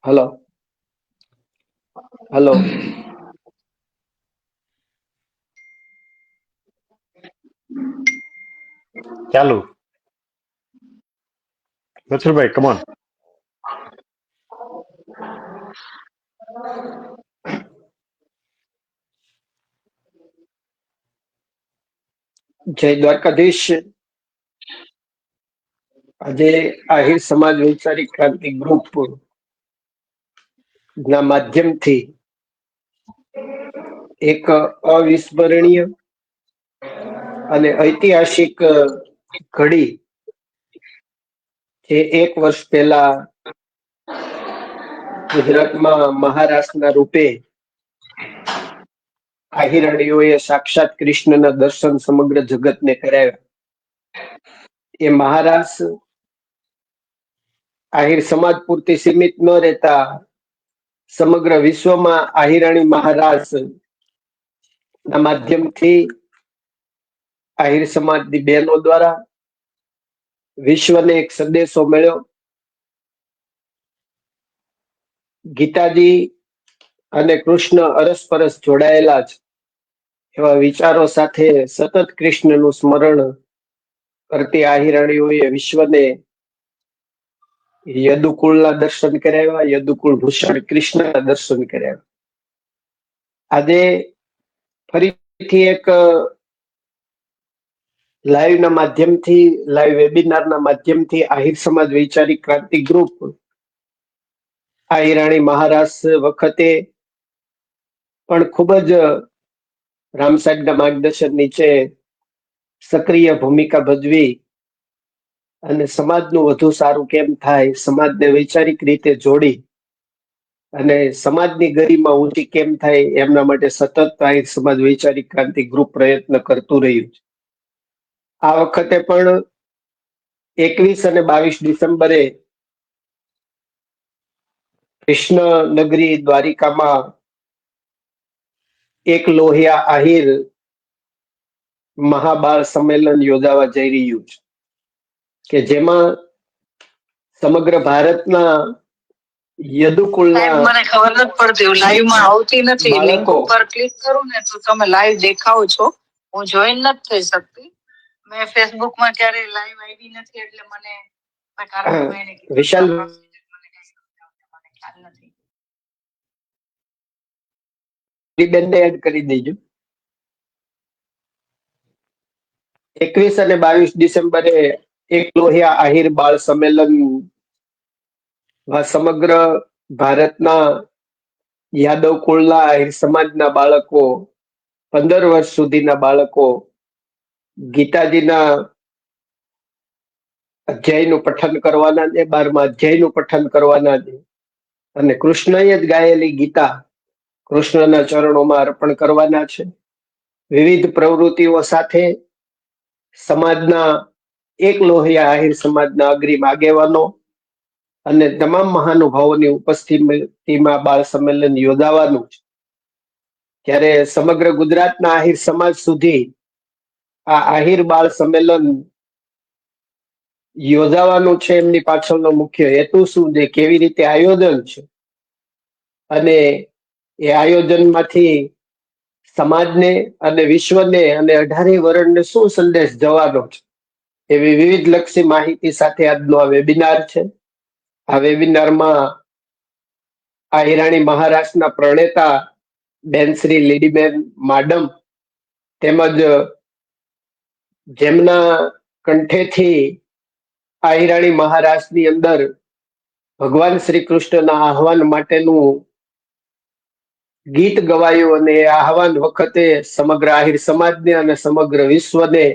Hello hello. ચાલુ. રસુલભાઈ come on. જય દ્વારકાધીશ. આજે આહિર સમાજ વૈચારિક ક્રાંતિ ગ્રુપ ના માધ્યમથી એક અવિસ્મરણીય અને ઐતિહાસિક ઘડી જે 1 વર્ષ પહેલા ગુજરાતમાં મહારાષ્ટ્રના રૂપે આહિરાણીઓએ સાક્ષાત કૃષ્ણના દર્શન સમગ્ર જગતને કરાવ્યા. એ મહારાષ્ટ્ર આહિર સમાજ પૂરતી સીમિત ન રહેતા સમગ્ર વિશ્વમાં આહિરાણી મહારાજ ના માધ્યમથી આહિર સમાજની બહેનો દ્વારા વિશ્વને એક સંદેશો મળ્યો. ગીતાજી અને કૃષ્ણ અરસપરસ જોડાયેલા છે એવા વિચારો સાથે સતત કૃષ્ણનું સ્મરણ કરતી આહિરાણીઓએ વિશ્વને યદુકુળના દર્શન કરાવ્યા, યદુકુળ ભૂષણ કૃષ્ણના દર્શન કરાવ્યા. આજે ફરીથી એક લાઈવના માધ્યમથી, લાઈવ વેબિનારના માધ્યમથી આહિર સમાજ વૈચારિક ક્રાંતિ ગ્રુપ આહિરાણી મહારાજ વખતે પણ ખૂબ જ રામ સાહેબના માર્ગદર્શન નીચે સક્રિય ભૂમિકા ભજવી અને સમાજનું વધુ સારું કેમ થાય, સમાજને વૈચારિક રીતે જોડી અને સમાજની ગરિમા ઊંચી કેમ થાય એમના માટે સતત આહિર સમાજ વૈચારિક ક્રાંતિ ગ્રુપ પ્રયત્ન કરતું રહ્યું છે. આ વખતે પણ 21 અને 22 ડિસેમ્બરે કૃષ્ણ નગરી દ્વારિકામાં એક લોહિયા આહિર મહાબાળ સંમેલન યોજાવા જઈ રહ્યું છે કે જેમાં સમગ્ર ભારતના યદુકુળના મને ખબર નથી પડતી, લાઈવમાં આવતી નથી. લિંક ઉપર ક્લિક કરું ને તો તમે લાઈવ દેખાવ છો, હું જોઈન નથી થઈ શકતી. મેં ફેસબુકમાં ક્યારે લાઈવ આવી નથી એટલે મને વિશાલ બેનને એડ કરી દેજો. 21 અને 22 ડિસેમ્બરે એક લોહિયા આહિર બાળ સંમેલન સમગ્ર ભારતના યાદવ કુળના આહિર સમાજના બાળકો, 15 વર્ષ સુધીના બાળકો ગીતાજીના અધ્યાયનું પઠન કરવાના છે, 12મા અધ્યાયનું પઠન કરવાના છે અને કૃષ્ણએ જ ગાયેલી ગીતા કૃષ્ણના ચરણોમાં અર્પણ કરવાના છે. વિવિધ પ્રવૃત્તિઓ સાથે સમાજના એક લોહિયા આહિર સમાજના અગ્રીમ આગેવાનો અને તમામ મહાનુભાવોની ઉપસ્થિતિમાં બાળ સંમેલન યોજાવાનું છે. ત્યારે સમગ્ર ગુજરાતના આહિર સમાજ સુધી આ આહિર બાળ સંમેલન યોજાવાનું છે. એમની પાછળનો મુખ્ય હેતુ શું છે, કેવી રીતે આયોજન છે અને એ આયોજનમાંથી સમાજને અને વિશ્વને અને 18 વર્ણને શું સંદેશ જવાનો છે, એવી વિવિધ લક્ષી માહિતી સાથે આજનો આ વેબિનાર છે. આ વેબિનારમાં આહિરાણી મહારાષ્ટ્રના પ્રણેતા બેન શ્રી લીડીબેન માડમ તેમજ જેમના કંઠેથી આહિરાણી મહારાષ્ટ્રની અંદર ભગવાન શ્રી કૃષ્ણના આહવાન માટેનું ગીત ગવાયું અને એ આહવાન વખતે સમગ્ર આહિર સમાજને અને સમગ્ર વિશ્વને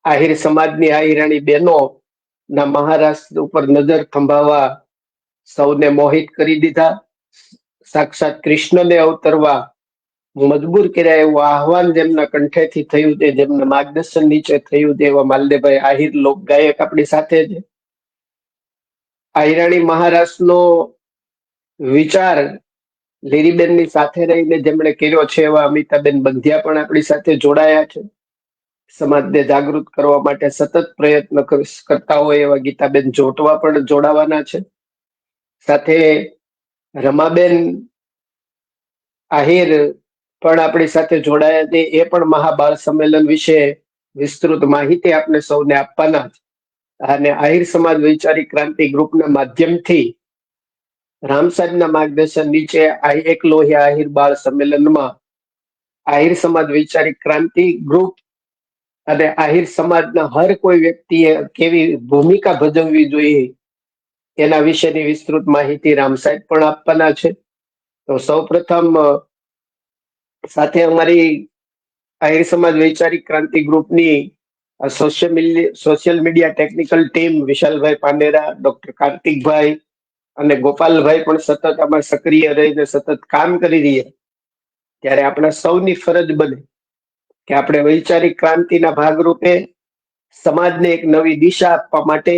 આહિર સમાજની આહિરાણી બહેનો ના મહારાષ્ટ્ર ઉપર નજર થંભાવવા સૌને મોહિત કરી દીધા. સાક્ષાત કૃષ્ણને અવતરવા મજબૂર કર્યા એવું આહવાન જેમના કંઠેથી થયું છે, જેમના માર્ગદર્શન નીચે થયું છે, એવા માલદેભાઈ આહિર લોક ગાયક આપણી સાથે છે. આહિરાણી મહારાષ્ટ્રનો વિચાર લીરીબેનની સાથે રહીને જેમણે કર્યો છે એવા અમિતાબેન બંધિયા પણ આપણી સાથે જોડાયા છે. સમાજને જાગૃત કરવા માટે સતત પ્રયત્ન કરતા હોય એવા ગીતાબેન જોટવા પણ જોડાવાના છે. સાથે રમાબેન આહિર પણ આપણી સાથે જોડાયા છે. એ પણ મહાબાળ સંમેલન વિશે વિસ્તૃત માહિતી આપણે સૌને આપવાના છે. અને આહિર સમાજ વૈચારિક ક્રાંતિ ગ્રુપના માધ્યમથી રામસાહેબના માર્ગદર્શન નીચે આ એક લોહિયા આહિર બાળ સંમેલનમાં આહિર સમાજ વૈચારિક ક્રાંતિ ગ્રુપ અને આહિર સમાજના હર કોઈ વ્યક્તિએ કેવી ભૂમિકા ભજવવી જોઈએ એના વિશેની વિસ્તૃત માહિતી રામસાહેબ પણ આપવાના છે. તો સૌપ્રથમ સાથે અમારી આહિર સમાજ વૈચારિક ક્રાંતિ ગ્રુપની સોશિયલ મીડિયા ટેકનિકલ ટીમ વિશાલભાઈ પાંડેરા, ડોક્ટર કાર્તિકભાઈ અને ગોપાલભાઈ પણ સતત આમાં સક્રિય રહીને સતત કામ કરી રહ્યા. ત્યારે આપણા સૌની ફરજ બને કે આપણે વૈચારિક ક્રાંતિના ભાગરૂપે સમાજને એક નવી દિશા આપવા માટે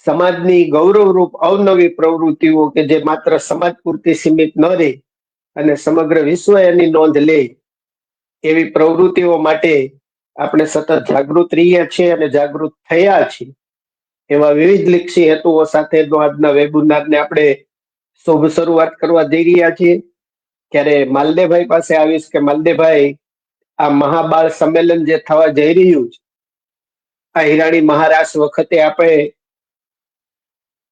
સમાજની ગૌરવરૂપ અવનવી પ્રવૃત્તિઓ કે જે માત્ર સમાજ પૂરતી સીમિત ન રહે અને સમગ્ર વિશ્વ એની નોંધ લે એવી પ્રવૃત્તિઓ માટે આપણે સતત જાગૃત રહ્યા છીએ અને જાગૃત થયા છીએ. એવા વિવિધ લક્ષી હેતુઓ સાથેનો આજના વેબિનારને આપણે શુભ શરૂઆત કરવા જઈ રહ્યા છીએ. ત્યારે માલદેભાઈ પાસે આવીશ કે માલદેભાઈ, આ મહાબાળ સંમેલન જે થવા જઈ રહ્યું છે, આ હિરાણી મહારાસ વખતે આપણે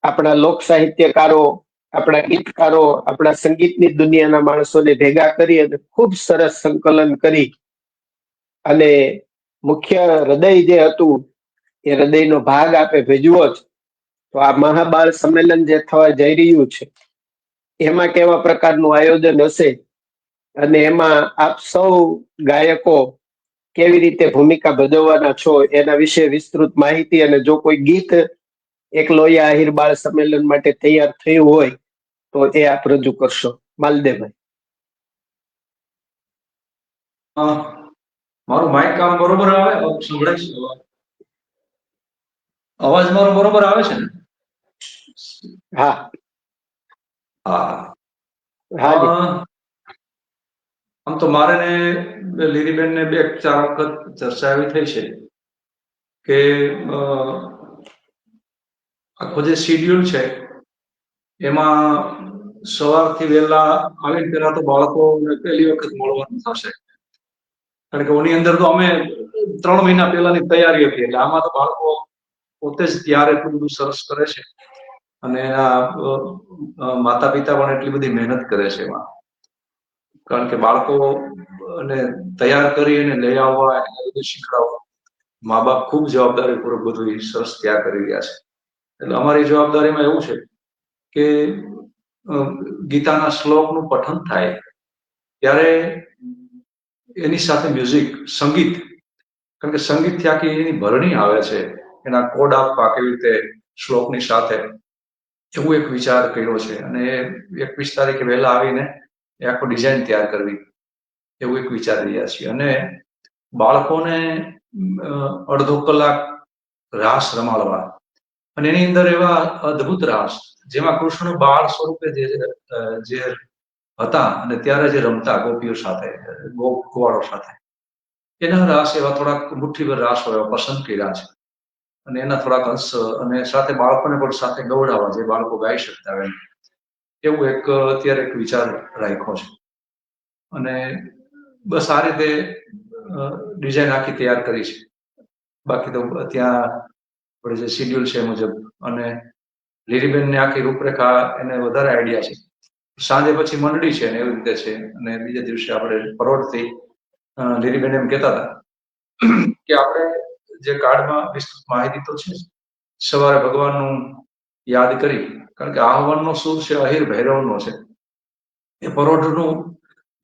આપણા લોક સાહિત્યકારો, આપણા ગીતકારો, આપણા સંગીતની દુનિયાના માણસોને ભેગા કરી અને ખૂબ સરસ સંકલન કરી અને મુખ્ય હૃદય જે હતું એ હૃદયનો ભાગ આપે ભજવો જ. તો આ મહાબાળ સંમેલન જે થવા જઈ રહ્યું છે એમાં કેવા પ્રકારનું આયોજન હશે અને એમાં આપ સૌ ગાયકો કેવી રીતે ભૂમિકા ભજવવાના છો એના વિશે વિસ્તૃત માહિતી, અને જો કોઈ ગીત એક લોહિયા આહિર બાળ સંમેલન માટે તૈયાર થયું હોય તો એ આપ રજૂ કરશો. માલદેવભાઈ. મારું માઇક કામ બરોબર આવે? સંભળાય છે? અવાજ મારો બરોબર આવે છે ને? હા હા. હાજી. આમ તો મારે ને લીલીબેન ને 2-4 વખત ચર્ચા એવી થઈ છે કે આખો જે શેડ્યુલ છે એમાં સવારથી વહેલા આવીને પેલા તો બાળકોને પહેલી વખત મળવાનું થશે. કારણ કે ઓની અંદર તો અમે 3 મહિના પહેલાની તૈયારી હતી, એટલે આમાં તો બાળકો પોતે જ ત્યારે એટલું બધું સરસ કરે છે અને માતા પિતા પણ એટલી બધી મહેનત કરે છે એમાં. કારણ કે બાળકોને તૈયાર કરી અને લઈ આવવા, એને બધું શીખડાવવા મા બાપ ખૂબ જવાબદારીપૂર્વક બધું સરસ તૈયાર કરી રહ્યા છે. એટલે અમારી જવાબદારીમાં એવું છે કે ગીતાના શ્લોકનું પઠન થાય ત્યારે એની સાથે મ્યુઝિક, સંગીત, કારણ કે સંગીતથી આખી એની ભરણી આવે છે, એના કોડ આપવા કેવી રીતે શ્લોકની સાથે, એવું એક વિચાર કર્યો છે. અને 21 તારીખે વહેલા આવીને એ આખો ડિઝાઇન તૈયાર કરવી, એવું એક વિચારી રહ્યા છીએ. અને બાળકોને અડધો કલાક રાસ રમાડવા, અને એની અંદર એવા અદ્ભુત રાસ જેમાં કૃષ્ણ બાળ સ્વરૂપે જે હતા અને ત્યારે જે રમતા ગોપીઓ સાથે, ગોવાળો સાથે, એના રાસ એવા થોડાક મુઠ્ઠીભર રાસ હોય પસંદ કર્યા છે. અને એના થોડાક અંશ અને સાથે બાળકોને પણ સાથે ગવડાવવા, જે બાળકો ગાઈ શકતા હોય એવું એક અત્યારે એક વિચાર રાખ્યો છે. અને બસ આ રીતે ડિઝાઇન આખી તૈયાર કરી છે. બાકી તો ત્યાં જે શેડ્યુલ છે એ મુજબ. અને લીલીબેનને આખી રૂપરેખા એને વધારે આઈડિયા છે. સાંજે પછી મંડળી છે ને એવી રીતે છે. અને બીજા દિવસે આપણે પરોઢથી લીલીબેન એમ કહેતા હતા કે આપણે જે કાર્ડમાં વિસ્તૃત માહિતી તો છે, સવારે ભગવાનનું યાદ કરી, કારણ કે આહવાનનો સૂર છે અહિર ભૈરવનો છે. એ પરોઢનું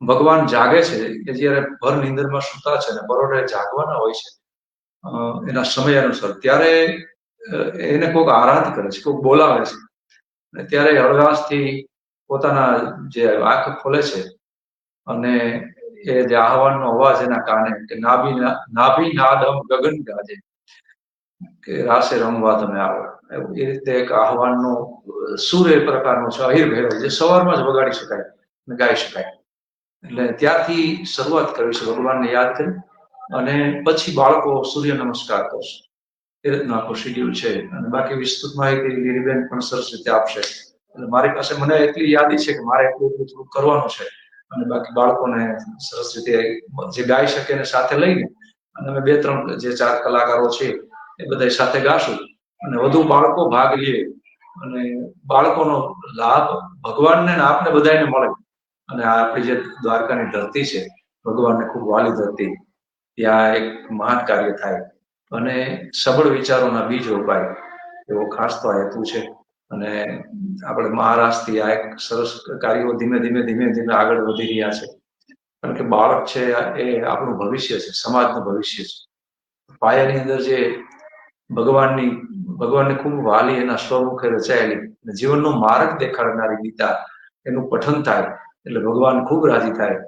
ભગવાન જાગે છે કે જયારે ભર નીંદરમાં સૂતા છે ને પરોઢે જાગવાના હોય છે એના સમય અનુસાર, ત્યારે એને કોઈક આરાધ કરે છે, કોઈક બોલાવે છે. અને ત્યારે હળવાશથી પોતાના જે આંખ ખોલે છે અને એ જે આહવાનનો અવાજ એના કાને કે નાભી નાદમ ગગન ગાજે કે રાસે રમવા તમે આવો, એ રીતે એક આહવાનનો સૂર એ પ્રકારનો છે અહિર ભૈરવ, જે સવારમાં જ વગાડી શકાય અને ગાઈ શકાય. એટલે ત્યારથી શરૂઆત કરવી છે ભગવાનને યાદ કરી અને પછી બાળકો સૂર્ય નમસ્કાર કરશે. એ રીતનું આખું શેડ્યુલ છે. અને બાકી વિસ્તૃત માહિતી લીલીબેન પણ સરસ રીતે આપશે. એટલે મારી પાસે મને એટલી યાદી છે કે મારે એટલું થોડું કરવાનું છે. અને બાકી બાળકોને સરસ રીતે જે ગાઈ શકે એને સાથે લઈને અને અમે 2-3 જે 4 કલાકારો છે એ બધા સાથે ગાશું અને વધુ બાળકો ભાગ લે અને બાળકોનો લાભ ભગવાનને આપને બધાને મળે. અને આ આપણી જે દ્વારકાની ધરતી છે, ભગવાનને ખૂબ વાલી ધરતી, ત્યાં એક મહાન કાર્ય થાય અને સબળ વિચારોના બીજ રોપાય એવો ખાસ તો હેતુ છે. અને આપણે મહારાષ્ટ્રથી આ એક સરસ કાર્યો ધીમે ધીમે આગળ વધી રહ્યા છે. કારણ કે બાળક છે એ આપણું ભવિષ્ય છે, સમાજનું ભવિષ્ય છે. પાયાની અંદર જે ભગવાનને ખૂબ વાલી એના સ્વમુખે રચાયેલી જીવનનો માર્ગ દેખાડનારી ગીતા એનું પઠન થાય એટલે ભગવાન ખૂબ રાજી થાય.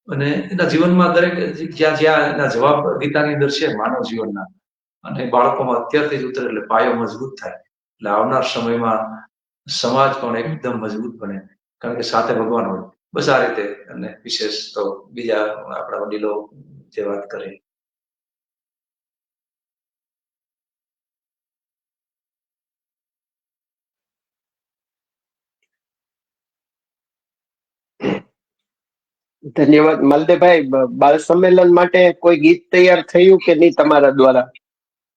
અને એના જીવનમાં દરેક જ્યાં જ્યાં એના જવાબ ગીતાની અંદર છે માનવ જીવનના, અને બાળકોમાં અત્યારથી જ ઉતરે એટલે પાયો મજબૂત થાય. એટલે આવનાર સમયમાં સમાજ પણ એકદમ મજબૂત બને, કારણ કે સાથે ભગવાન હોય. બસ આ રીતે. અને વિશેષ તો બીજા આપણા વડીલો જે વાત કરે. ધન્યવાદ માલદેવભાઈ. બાળ સંમેલન માટે કોઈ ગીત તૈયાર થયું કે નહીં તમારા દ્વારા,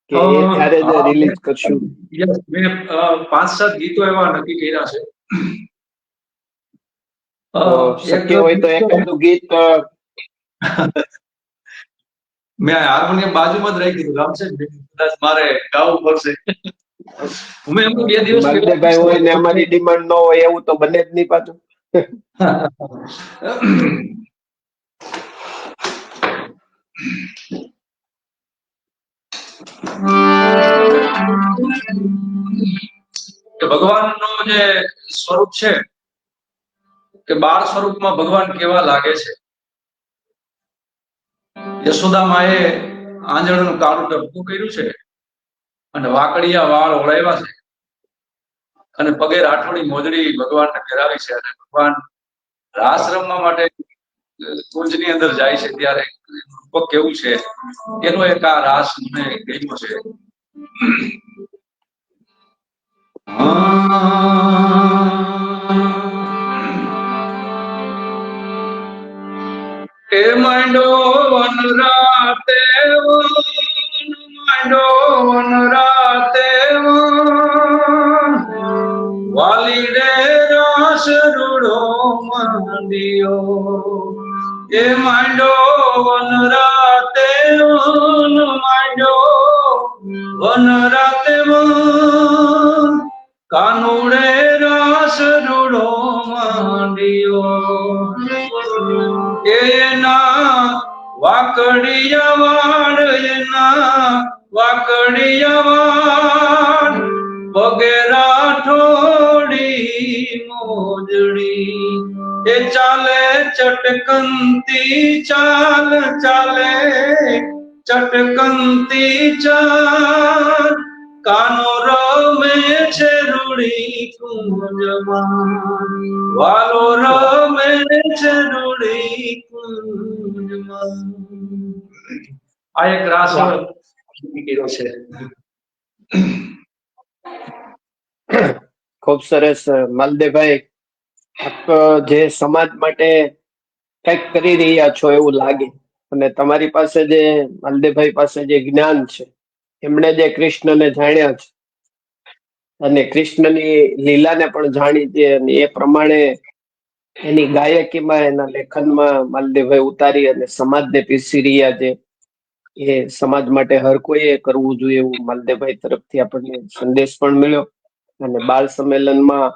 કે એ ત્યારે જ રિલીઝ કરશું? મેં 5-7 ગીતો એવા નક્કી કર્યા છે. શક્ય હોય તો એકાદું ગીત. મેં હાર્મોનિયમ બાજુમાં જ રાખી દીધું, રામશે કદાચ મારે ગાવું પડશે. હું એમ 2 દિવસ માલદેવભાઈ હોય ને અમારી ડિમાન્ડ ન હોય એવું તો બને જ નહીં પાછું. કે ભગવાનનો જે સ્વરૂપ છે કે બાળ સ્વરૂપમાં ભગવાન કેવા લાગે છે. યશોદા માએ આંજણનું કાળું ટપકું કર્યું છે અને વાકડિયા વાળ ઓળાવ્યા છે અને પગે રાઠોડી મોજડી ભગવાનને પહેરાવી છે. અને ભગવાન રાસ રમવા માટે કુંજની અંદર જાય છે ત્યારે રૂપક કેવું છે એનો એક આ રાસ મને ગમ્યો છે. એ માંડો વનરાતે માંડો વનરાતે વાલી રે રાસ રૂડો માંડ્યો. એ માંડો વનરાતે માંડો વનરાતે કાનુડે રાસ રૂડો માંડ્યો. એના વાકડિયા વાળ એના વાકડિયા વાળ પગે રાઠોડી મોજડી. એ ચાલે ચટકંતી ચાલ ચાલે ચટકંતી ચાલ કાનો રમે છે રૂડી કુંજમાં વાલો રમે છે રૂડી કુંજમાં. આ એક રાસ કર્યો છે. ખૂબ સરસ માલદેવભાઈ. આપ જે સમાજ માટે કઈક કરી રહ્યા છો એવું લાગે, અને તમારી પાસે જે માલદેવભાઈ પાસે જે જ્ઞાન છે, એમણે જે કૃષ્ણને જાણ્યા છે અને કૃષ્ણની લીલાને પણ જાણી છે, અને એ પ્રમાણે એની ગાયકીમાં એના લેખનમાં માલદેવભાઈ ઉતારી અને સમાજને પીરસી રહ્યા છે. એ સમાજ માટે હર કોઈએ કરવું જોઈએ એવું માલદેવભાઈ તરફથી આપણને સંદેશ પણ મળ્યો. અને બાળ સંમેલનમાં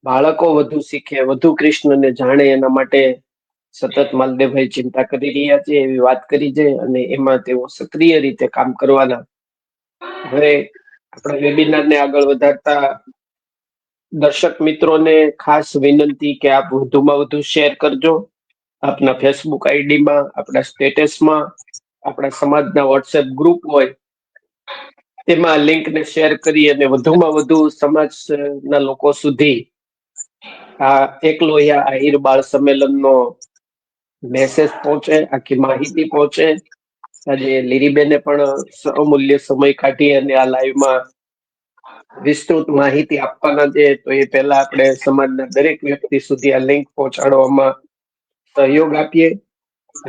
બાળકો વધુ શીખે, વધુ કૃષ્ણને જાણે એના માટે સતત માલદેવભાઈ ચિંતા કરી રહ્યા છે એવી વાત કરી છે, અને એમાં તેઓ સક્રિય રીતે કામ કરવાના. હવે આપણા વેબિનારને આગળ વધારતા દર્શક મિત્રોને ખાસ વિનંતી કે આપ વધુમાં વધુ શેર કરજો આપના ફેસબુક આઈડીમાં, આપણા સ્ટેટસમાં, આપણા સમાજના વોટ્સએપ ગ્રુપ હોય તેમાં લિંકને શેર કરી અને વધુમાં વધુ સમાજના લોકો સુધી આ એકલોયા આહિર બાળ સંમેલનનો મેસેજ પહોંચે, આખી માહિતી પહોંચે. આજે લીરીબેને પણ અમૂલ્ય સમય કાઢી અને આ લાઈવમાં વિસ્તૃત માહિતી આપવાના છે. તો એ પહેલા આપણે સમાજના દરેક વ્યક્તિ સુધી આ લિંક પહોંચાડવામાં સહયોગ આપીએ.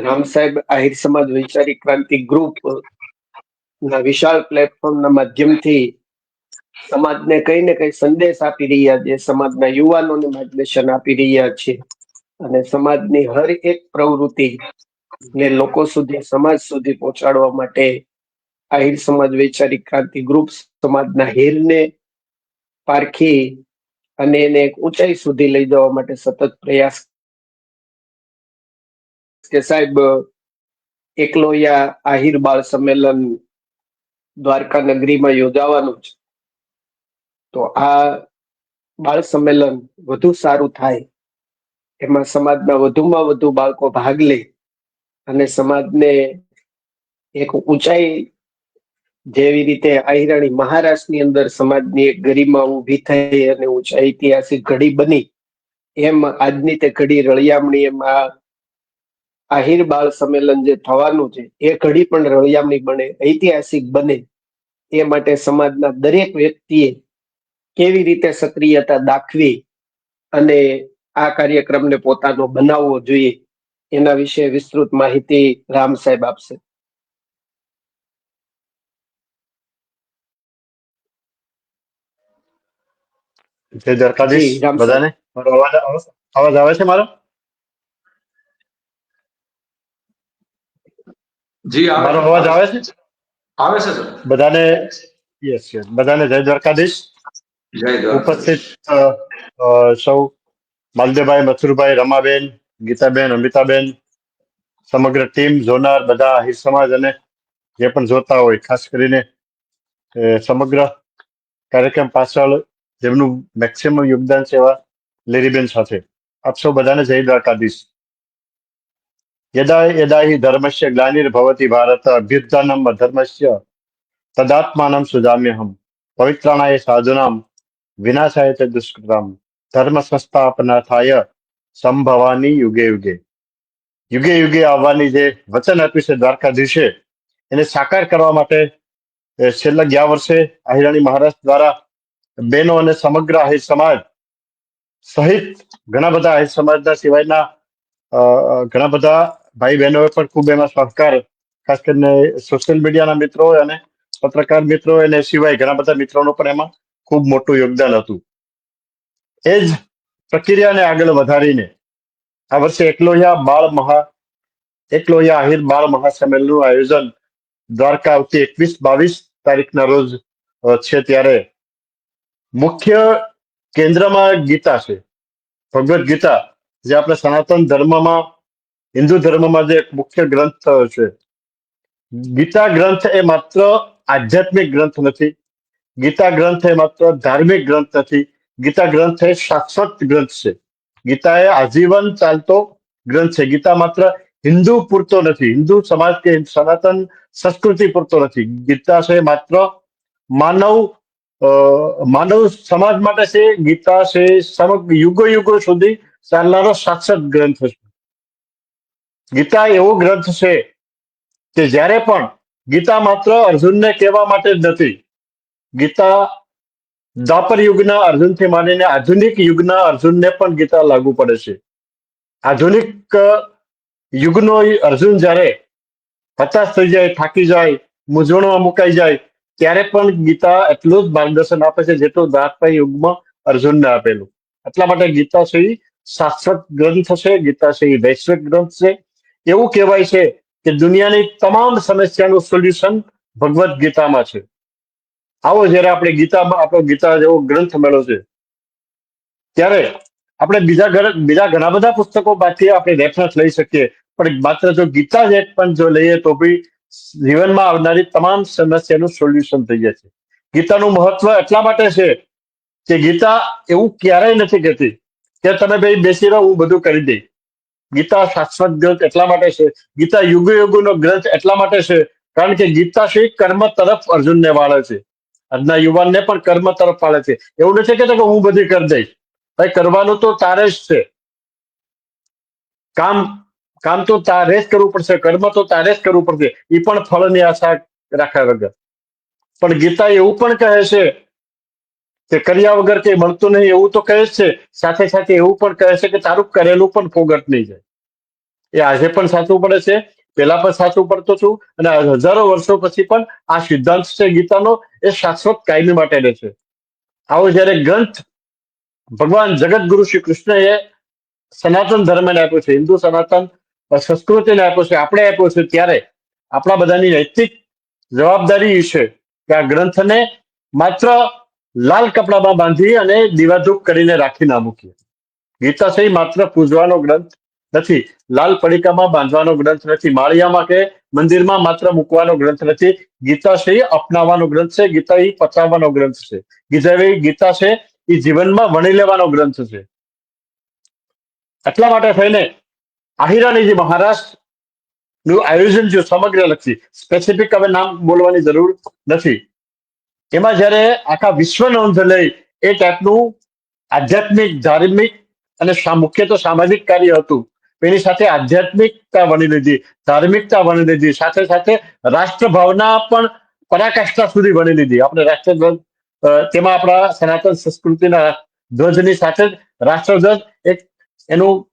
રામ સાહેબ આહિર સમાજ વૈચારિક ક્રાંતિ ગ્રુપ ના વિશાળ પ્લેટફોર્મના માધ્યમથી સમાજને કઈ ને કઈ સંદેશ આપી રહ્યા છે, સમાજના યુવાનોને માર્ગદર્શન આપી રહ્યા છે અને સમાજની હર એક પ્રવૃત્તિ ને લોકો સુધી, સમાજ સુધી પહોંચાડવા માટે આહિર સમાજ વૈચારિક ક્રાંતિ ગ્રુપ સમાજના હેરને પારખી અને એને એક ઊંચાઈ સુધી લઈ જવા માટે સતત પ્રયાસ કે સાહેબ એકલોયા આહિર બાળ સંમેલન દ્વારકા નગરીમાં યોજાવાનું છે. તો આ બાળ સંમેલન વધુ સારું થાય, એમાં સમાજના વધુમાં વધુ બાળકો ભાગ લે અને સમાજને એક ઊંચાઈ, જેવી રીતે આહિરાણી મહારાષ્ટ્રની અંદર સમાજની એક ગરિમા ઊભી થઈ અને ઊંચાઈ ઐતિહાસિક ઘડી બની, એમ આજની તે ઘડી રળિયામણી એમાં આહિર બાળ સંમેલન જે થવાનું છે એ ઘડી પણ રળિયામણી બને, ઐતિહાસિક બને. એ માટે સમાજના દરેક વ્યક્તિએ કેવી રીતે સક્રિયતા દાખવી અને આ કાર્યક્રમને પોતાનો બનાવવો જોઈએ, એના વિશે વિસ્તૃત માહિતી રામ સાહેબ આપશે. જય દ્વારકાધીશ જી રામ સાહેબ. બધાને. મારો અવાજ આવે છે મારો? જી મારો અવાજ આવે છે? આવે છે સર. બધાને યસ યસ, બધાને જય દ્વારકાધીશ. જય દ્વારકાધીશ. ઉપસ્થિત સૌ માલદેવભાઈ, મથુરભાઈ, રમાબેન, ગીતાબેન, અમિતાબેન, સમગ્ર ટીમ, જોનાર બધા આહિર સમાજ અને જે પણ જોતા હોય, ખાસ કરીને સમગ્ર કાર્યક્રમ પાછળ જેમનું મેક્સિમમ યોગદાન છે એવા લીરીબેન સાથે આપ સૌ બધાને જય દ્વારકાધીશ. યદા યદા હિ ધર્મસ્ય ગ્લાનિર્ભવતિ ભારત અભ્યુત્થાનમ અધર્મસ્ય તદાત્માનમ સુજામ્યહમ પવિત્રાણાય સાધુનામ વિનાશાય ચ દુષ્કૃતામ ધર્મ સંસ્થાપનાથાય સંભવાની યુગે યુગે. યુગે યુગે આવવાની જે વચન આપ્યું છે દ્વારકાધીશે, એને સાકાર કરવા માટે છેલ્લા ગયા વર્ષે આહિરાણી મહારાજ દ્વારા બહેનો અને સમગ્ર આહિર સમાજ સહિત ઘણા બધા આહિર સમાજના સિવાયના ઘણા બધા ભાઈ બહેનોએ પણ ખૂબ એમાં સહકાર, ખાસ કરીને સોશિયલ મીડિયાના મિત્રો અને પત્રકાર મિત્રો અને સિવાય ઘણા બધા મિત્રોનું પણ એમાં ખૂબ મોટું યોગદાન હતું. એ જ પ્રક્રિયાને આગળ વધારીને આ વર્ષે એકલોયા આહિર બાળ મહાસંમેલનનું આયોજન દ્વારકા આવતી 21-22 તારીખના રોજ છે. ત્યારે મુખ્ય કેન્દ્રમાં ગીતા છે, ભગવદ્ ગીતા, જે આપણે સનાતન ધર્મમાં, હિન્દુ ધર્મમાં જે મુખ્ય ગ્રંથ છે. ગીતા ગ્રંથ એ માત્ર આધ્યાત્મિક ગ્રંથ નથી, ગીતા ગ્રંથ એ માત્ર ધાર્મિક ગ્રંથ નથી, ગીતા ગ્રંથ એ શાશ્વત ગ્રંથ છે. ગીતા એ આજીવન ચાલતો ગ્રંથ છે. ગીતા માત્ર હિન્દુ પૂરતો નથી, હિન્દુ સમાજ કે સનાતન સંસ્કૃતિ પૂરતો નથી. ગીતા છે માત્ર માનવ સમાજ માટે છે. ગીતા છે સમગ્ર યુગો યુગો સુધી ચાલનારો શાશ્વત ગ્રંથ છે. ગીતા એવો ગ્રંથ છે કે જ્યારે પણ ગીતા માત્ર અર્જુનને કહેવા માટે જ નથી. ગીતા દ્વાપર યુગના અર્જુનથી માંડીને આધુનિક યુગના અર્જુનને પણ ગીતા લાગુ પડે છે. આધુનિક યુગનો અર્જુન જ્યારે હતાશ થઈ જાય, થાકી જાય, મૂંઝવણમાં મુકાઈ જાય, ત્યારે પણ ગીતા એટલું જ માર્ગદર્શન આપે છે જેટલું દ્વાપર યુગમાં અર્જુનને આપેલું. એટલા માટે ગીતા છે એ શાશ્વત ગ્રંથ છે, ગીતા છે એ વૈશ્વિક ગ્રંથ છે. એવું કહેવાય છે કે દુનિયાની તમામ સમસ્યાનું સોલ્યુશન ભગવદ્ ગીતામાં છે. આવો જયારે આપણે આપણો ગીતા જેવો ગ્રંથ મળ્યો છે, ત્યારે આપણે બીજા ઘણા બધા પુસ્તકો બાકી આપણે રેફરન્સ લઈ શકીએ, પણ માત્ર જો ગીતા જ એક પણ જો લઈએ તો બી જીવનમાં આવનારી તમામ સમસ્યાનું સોલ્યુશન થઈ જાય છે. ગીતાનું મહત્વ એટલા માટે છે કે ગીતા એવું ક્યારેય નથી કહેતી કે તમે ભાઈ બેસી રહો, હું બધું કરી દઈશ. ગીતા શાશ્વત ગ્રંથ એટલા માટે છે, ગીતા યુગો યુગોનો ગ્રંથ એટલા માટે છે કારણ કે ગીતા છે કર્મ તરફ અર્જુનને વાળે છે. આજના યુવાનને પણ કર્મ તરફ વાળે છે. એવું નથી કહેતા કે હું બધી કરી દઈશ. ભાઈ કરવાનું તો તારે જ છે. કામ કામ તો તારે જ કરવું પડશે, કર્મ તો તારે જ કરવું પડશે, એ પણ ફળની આશા રાખ્યા વગર. પણ ગીતા એવું પણ કહે છે કે કર્યા વગર કઈ મળતું નહીં, એવું તો કહે છે. સાથે સાથે એવું પણ કહે છે કે તારું કરેલું પણ ફોગટ નહીં જાય. એ આજે પણ સાચું પડે છે, પેલા પણ સાચું પડતો છું, અને હજારો વર્ષો પછી પણ આ સિદ્ધાંત છે ગીતાનો, એ શાશ્વત કાયમી માટે રહે છે. આવો જયારે ગ્રંથ ભગવાન જગતગુરુ શ્રી કૃષ્ણએ સનાતન ધર્મને આપ્યો છે, હિન્દુ સનાતન સંસ્કૃતિને આપ્યો છે, આપણે આપ્યો છે, ત્યારે આપણા બધાની નૈતિક જવાબદારી છે કે આ ગ્રંથને માત્ર લાલ કપડામાં બાંધી અને દીવાધૂપ કરીને રાખી ના મૂકીએ. ગીતા છે માત્ર પૂજવાનો ગ્રંથ નથી, લાલ પડીકામાં બાંધવાનો ગ્રંથ નથી, માળિયામાં કે મંદિરમાં માત્ર મૂકવાનો ગ્રંથ નથી. ગીતા છે અપનાવવાનો ગ્રંથ છે, ગીતા એ પચાવવાનો ગ્રંથ છે, ગીતા છે એ જીવનમાં વણી લેવાનો ગ્રંથ છે. એટલા માટે થઈને આહિરાણીજી મહારાષ્ટ્ર નું આયોજન જો સમગ્ર લક્ષી, સ્પેસિફિક હવે નામ બોલવાની જરૂર નથી, એમાં જયારે આખા વિશ્વ નોંધ લઈ એ ટાઈપનું આધ્યાત્મિક, ધાર્મિક અને મુખ્ય તો સામાજિક કાર્ય હતું. એની સાથે આધ્યાત્મિકતા વણી લીધી, ધાર્મિકતા વણી લીધી, સાથે સાથે રાષ્ટ્રભાવના પણ પરાકાષ્ઠા સુધી વણી લીધી. આપણે રાષ્ટ્રધ્વજ, તેમાં આપણા સનાતન સંસ્કૃતિના ધ્વજની સાથે જ રાષ્ટ્રધ્વજ એક એનું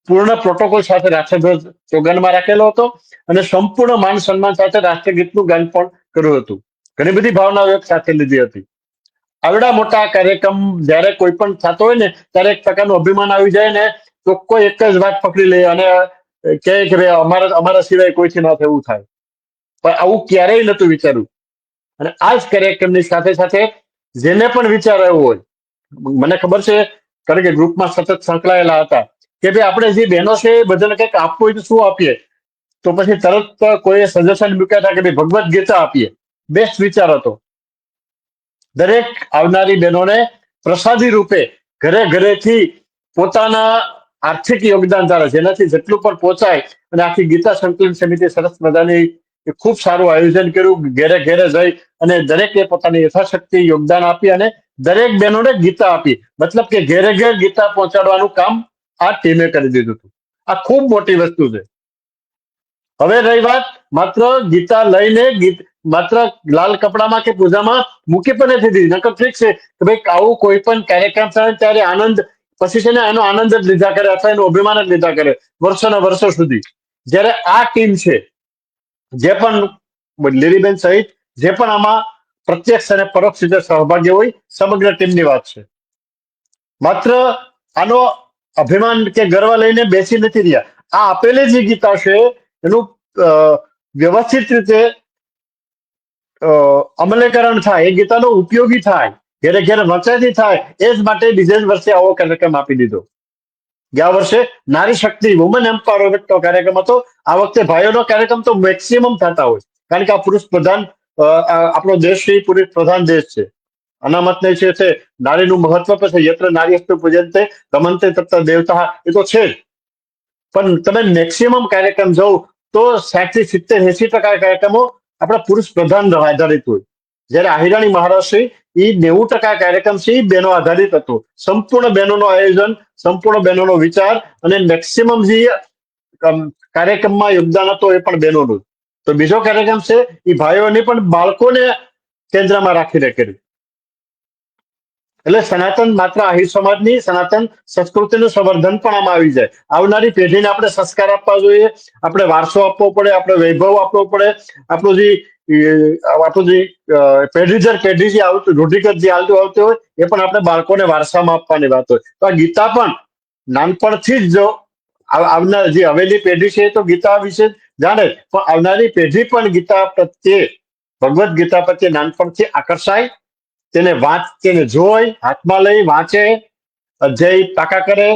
પૂર્ણ પ્રોટોકોલ સાથે રાષ્ટ્રધ્વજ ચોગાનમાં રાખેલો હતો, અને સંપૂર્ણ માન સન્માન સાથે રાષ્ટ્રગીતનું ગાન પણ કર્યું હતું. ઘણી બધી ભાવનાઓ એક સાથે લીધી હતી. આવડા મોટા કાર્યક્રમ જયારે કોઈ પણ થતો હોય ને, ત્યારે એક પ્રકારનું અભિમાન આવી જાય ને, તો કોઈ એક જ વાત પકડી લે અને કહે કે ભાઈ અમારા સિવાય કોઈથી ના થવું થાય. પણ આવું ક્યારેય નતું વિચાર્યું. અને આ જ કાર્યક્રમની સાથે સાથે જેને પણ વિચાર આવ્યો હોય, મને ખબર છે કારણ કે ગ્રુપમાં સતત સંકળાયેલા હતા, કે ભાઈ આપણે જે બહેનો છે એ બધાને કંઈક આપવું હોય તો શું આપીએ? તો પછી તરત કોઈએ સજેશન મૂક્યા હતા કે ભાઈ ભગવદ્ ગીતા આપીએ. બેસ્ટ વિચાર હતો. દરેક આવનારી બહેનોને પ્રસાદી રૂપે ઘરે ઘરેથી પોતાના આર્થિક યોગદાન દ્વારા જેનાથી જેટલું પણ પહોંચાય, અને આખી ગીતા સંકલન સમિતિ સરસ મજાની ખૂબ સારું આયોજન કર્યું. ઘેરે ઘેરે જઈ અને દરેકે પોતાની યથાશક્તિ યોગદાન આપી અને દરેક બહેનોને ગીતા આપી. મતલબ કે ઘેરે ઘેર ગીતા પહોંચાડવાનું કામ આ ટીમે કરી દીધું હતું. આ ખૂબ મોટી વસ્તુ છે. હવે રહી વાત માત્ર ગીતા લઈને માત્ર લાલ કપડામાં કે પૂજામાં મૂકી પણ નથી દીધી. નકર ઠીક છે કે ભાઈ આવું કોઈ પણ કાર્યક્રમ થાય ત્યારે આનંદ, પછી છે ને એનો આનંદ જ લીધા કરે અથવા એનું અભિમાન જ લીધા કરે વર્ષોના વર્ષો સુધી. જ્યારે આ ટીમ છે, જે પણ લીલીબેન સહિત જે પણ આમાં પ્રત્યક્ષ અને પરોક્ષ રીતે સહભાગી હોય, સમગ્ર ટીમની વાત છે. માત્ર આનો અભિમાન કે ગર્વ લઈને બેસી નથી રહ્યા. આ આપેલી જે ગીતા છે એનું વ્યવસ્થિત રીતે અમલીકરણ થાય, એ ગીતાનો ઉપયોગી થાય, ઘેરે ઘેરે વંચાતી થાય, એ જ માટે બીજે જ વર્ષે આવો કાર્યક્રમ આપી દીધો. ગયા વર્ષે નારી શક્તિ, વુમન એમ્પાવરમેન્ટનો કાર્યક્રમ હતો. આ વખતે ભાઈઓનો કાર્યક્રમ તો મેક્સિમમ થતા હોય, કારણ કે આ પુરુષ પ્રધાન આપણો દેશ છે, પુરુષ પ્રધાન દેશ છે. અનામતને છે નારીનું મહત્વ પણ છે. યત્ર નારીસ્તુ પૂજન્તે રમન્તે તત્ર દેવતા, એ તો છે જ. પણ તમે મેક્સિમમ કાર્યક્રમ જોવ તો 60 થી 70 80% કાર્યક્રમો આપણા પુરુષ પ્રધાન આધારિત હોય. જયારે આહિરાણી મહારાજ એ 90% કાર્યક્રમ છે એ બહેનો આધારિત હતો. સંપૂર્ણ બહેનોનું આયોજન, સંપૂર્ણ બહેનોનો વિચાર, અને મેક્સિમમ જે કાર્યક્રમમાં યોગદાન હતો એ પણ બહેનોનું. તો બીજો કાર્યક્રમ છે એ ભાઈઓને પણ બાળકોને કેન્દ્રમાં રાખીને કર્યું. એટલે સનાતન માત્ર આહિર સમાજની સનાતન સંસ્કૃતિનું સંવર્ધન પણ આમાં આવી જાય. આવનારી પેઢીને આપણે સંસ્કાર આપવા જોઈએ, આપણે વારસો આપવો પડે, આપણે વૈભવ આપવો પડે. આપણું જે પેઢી દર પેઢી જે આવતું રૂઢિગત જે આવતું હોય એ પણ આપણે બાળકોને વારસામાં આપવાની વાત હોય. તો આ ગીતા પણ નાનપણથી જ જો આવનાર જે હવેલી પેઢી છે તો ગીતા વિશે જાણે, પણ આવનારી પેઢી પણ ગીતા પ્રત્યે, ભગવદ્ ગીતા પ્રત્યે નાનપણથી આકર્ષાય, તેને જોઈ, હાથમાં લઈ, વાંચે, અધ્યાય પાકા કરે,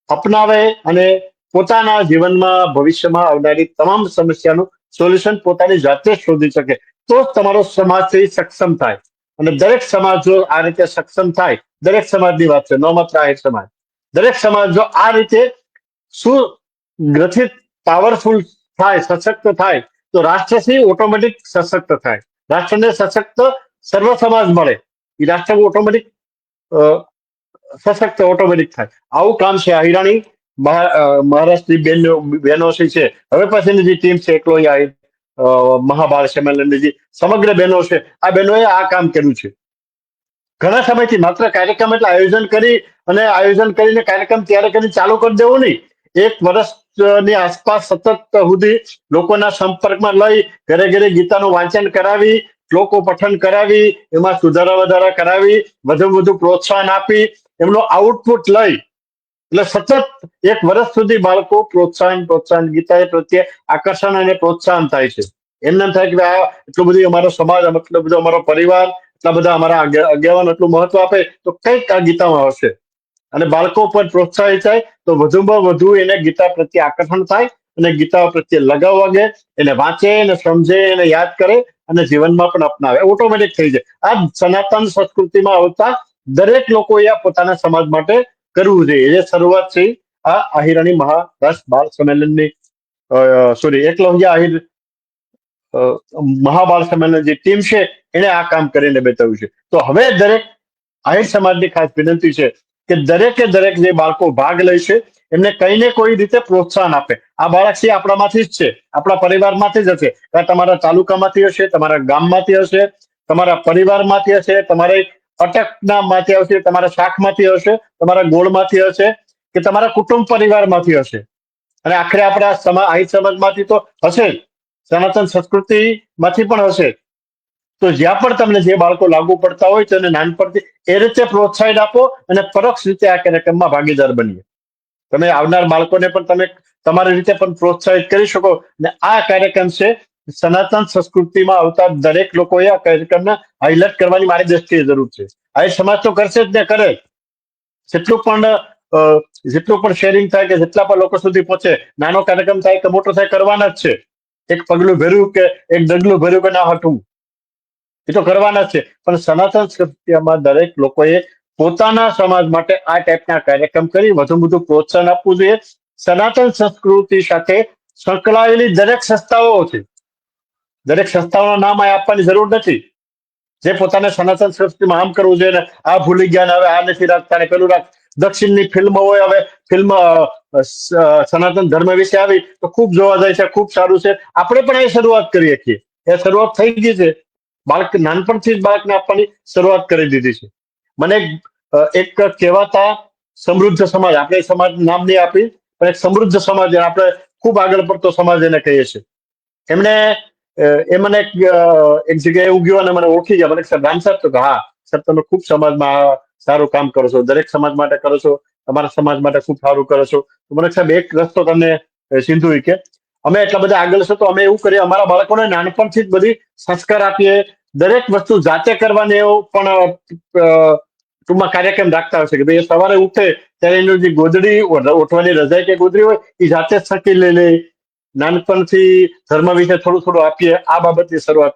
અપનાવે, અને પોતાના જીવનમાં ભવિષ્યમાં આવનારી તમામ સમસ્યાનું સોલ્યુશન પોતાની જાતે જ શોધી શકે. તો જ તમારો સમાજ સક્ષમ થાય. અને દરેક સમાજ જો આ રીતે સક્ષમ થાય, દરેક સમાજની વાત છે, ન માત્ર આહિર સમાજ, દરેક સમાજ જો આ રીતે સુગ્રથિત, પાવરફુલ થાય, સશક્ત થાય, તો રાષ્ટ્ર ઓટોમેટિક સશક્ત થાય. રાષ્ટ્રને સશક્ત સર્વ સમાજ મળે, એ રાષ્ટ્ર ઓટોમેટિક સશક્ત ઓટોમેટિક થાય. આવું કામ છે આહિરાણી મહારાષ્ટ્રની બહેનો છે, હવે પછીની જે ટીમ છે એકલો મહાબાળ સંમેલનની જે સમગ્ર બહેનો છે, આ બહેનોએ આ કામ કર્યું છે ઘણા સમયથી. માત્ર કાર્યક્રમ એટલે આયોજન કરીને કાર્યક્રમ તૈયાર કરીને ચાલુ કરી દેવો નહીં. 1 વર્ષની આસપાસ સતત સુધી લોકોના સંપર્કમાં લઈ, ઘરે ઘરે ગીતાનું વાંચન કરાવી, શ્લોકો પઠન કરાવી, એમાં સુધારા વધારા કરાવી, વધુ પ્રોત્સાહન આપી, એમનો આઉટપુટ લઈ, એટલે સતત 1 વર્ષ સુધી બાળકો પ્રોત્સાહન ગીતા પ્રત્યે આકર્ષણ અને પ્રોત્સાહન થાય છે. એમને એમ થાય કે આ એટલું બધું અમારો સમાજ, એટલો બધો અમારો પરિવાર, એટલા બધા અમારા આગેવાન એટલું મહત્વ આપે તો કંઈક આ ગીતામાં હશે. અને બાળકો પર પ્રોત્સાહિત થાય તો વધુમાં વધુ એને ગીતા પ્રત્યે આકર્ષણ થાય અને ગીતા પ્રત્યે લગાવ વાગે, એને વાંચે, એને સમજે, એને યાદ કરે અને જીવનમાં પણ અપનાવે, ઓટોમેટિક થઈ જાય. આ સનાતન સંસ્કૃતિમાં આવતા દરેક લોકોએ આ પોતાના સમાજ માટે કરવું જોઈએ. એ શરૂઆત છે આ આહિરાણી મહારાષ્ટ્ર બાળ સંમેલનની, એકલવ્ય આહિર મહાબાળ સંમેલન જે ટીમ છે એને આ કામ કરીને બતાવ્યું છે. તો હવે દરેક આહિર સમાજની ખાસ વિનંતી છે કે દરેક જે બાળકો ભાગ લે છે એમને કઈ ને કોઈ રીતે પ્રોત્સાહન આપે. આ બાળક છે આપણામાંથી જ છે, આપણા પરિવારમાંથી જ હશે, તમારા તાલુકામાંથી હશે, તમારા ગામમાંથી હશે, તમારા પરિવારમાંથી હશે, તમારે અટકના માંથી હશે, તમારા શાખમાંથી હશે, તમારા ગોળમાંથી હશે કે તમારા કુટુંબ પરિવારમાંથી હશે અને આખરે આપણા આહિર સમાજમાંથી તો હશે જ, સનાતન સંસ્કૃતિ માંથી પણ હશે. તો જ્યાં પણ તમને જે બાળકો લાગુ પડતા હોય તેને નાનપણથી એ રીતે પ્રોત્સાહન આપો અને પરોક્ષ રીતે આ કાર્યક્રમમાં ભાગીદાર બનીએ. તમે આવનાર બાળકોને પણ તમે તમારી રીતે પણ પ્રોત્સાહિત કરી શકો. અને આ કાર્યક્રમ છે સનાતન સંસ્કૃતિમાં આવતા દરેક લોકોએ આ કાર્યક્રમને હાઇલાઇટ કરવાની મારી દ્રષ્ટિએ જરૂર છે. આ સમાજ તો કરશે જ ને, કરે જેટલું પણ શેરિંગ થાય કે જેટલા પણ લોકો સુધી પહોંચે, નાનો કાર્યક્રમ થાય કે મોટો થાય, કરવાના જ છે. એક પગલું ભર્યું કે એક ડગલું ભર્યું કે ના હટવું, એ તો કરવાના જ છે. પણ સનાતન સંસ્કૃતિમાં દરેક લોકોએ પોતાના સમાજ માટે આ ટાઈપના કાર્યક્રમ કરી વધુ પ્રોત્સાહન આપવું જોઈએ. સનાતન સંસ્કૃતિ સાથે સંકળાયેલી દરેક સંસ્થાઓ છે, દરેક સંસ્થાઓના નામ આપવાની જરૂર નથી. જે પોતાને સનાતન સંસ્કૃતિમાં આમ કરવું જોઈએ ને આ ભૂલી ગયા ને હવે આ નથી રાખતા ને પેલું રાખ. દક્ષિણની ફિલ્મ હોય, હવે ફિલ્મ સનાતન ધર્મ વિશે આવી તો ખૂબ જોવા જાય છે, ખૂબ સારું છે. આપણે પણ એ શરૂઆત કરીએ છીએ, એ શરૂઆત થઈ ગઈ છે. બાળક નાનપણથી જ બાળકને આપવાની શરૂઆત કરી દીધી છે. મને એક કહેવાતા સમૃદ્ધ સમાજ, આપણે સમાજ નામ નહીં આપી પણ એક સમૃદ્ધ સમાજ, આપણે ખૂબ આગળ પડતો સમાજ એને કહીએ છીએ. એમને એ મને એક જગ્યાએ એવું ગયો અને મને ઓળખી ગયા. મને સાહેબ રામ સાહેબ તો હા સાહેબ તમે ખૂબ સમાજમાં સારું કામ કરો છો, દરેક સમાજ માટે કરો છો, તમારા સમાજ માટે ખૂબ સારું કરો છો. તો મને સાહેબ એક રસ્તો તમને સિંધુ કે અમે એટલા બધા આગળ છે તો અમે એવું કરીએ, અમારા બાળકોને નાનપણથી જ બધી સંસ્કાર આપીએ, દરેક વસ્તુ જાતે કરવાની એવું પણ ટૂંકમાં કાર્યક્રમ રાખતા હશે કે ભાઈ સવારે ઉઠે ત્યારે એનું જે ગોદડી ઉઠવાની રજાઈ કે ગોદડી હોય એ જાતે જ સકી લઈ લે. નાનપણથી ધર્મ વિશે થોડું આપીએ, આ બાબતની શરૂઆત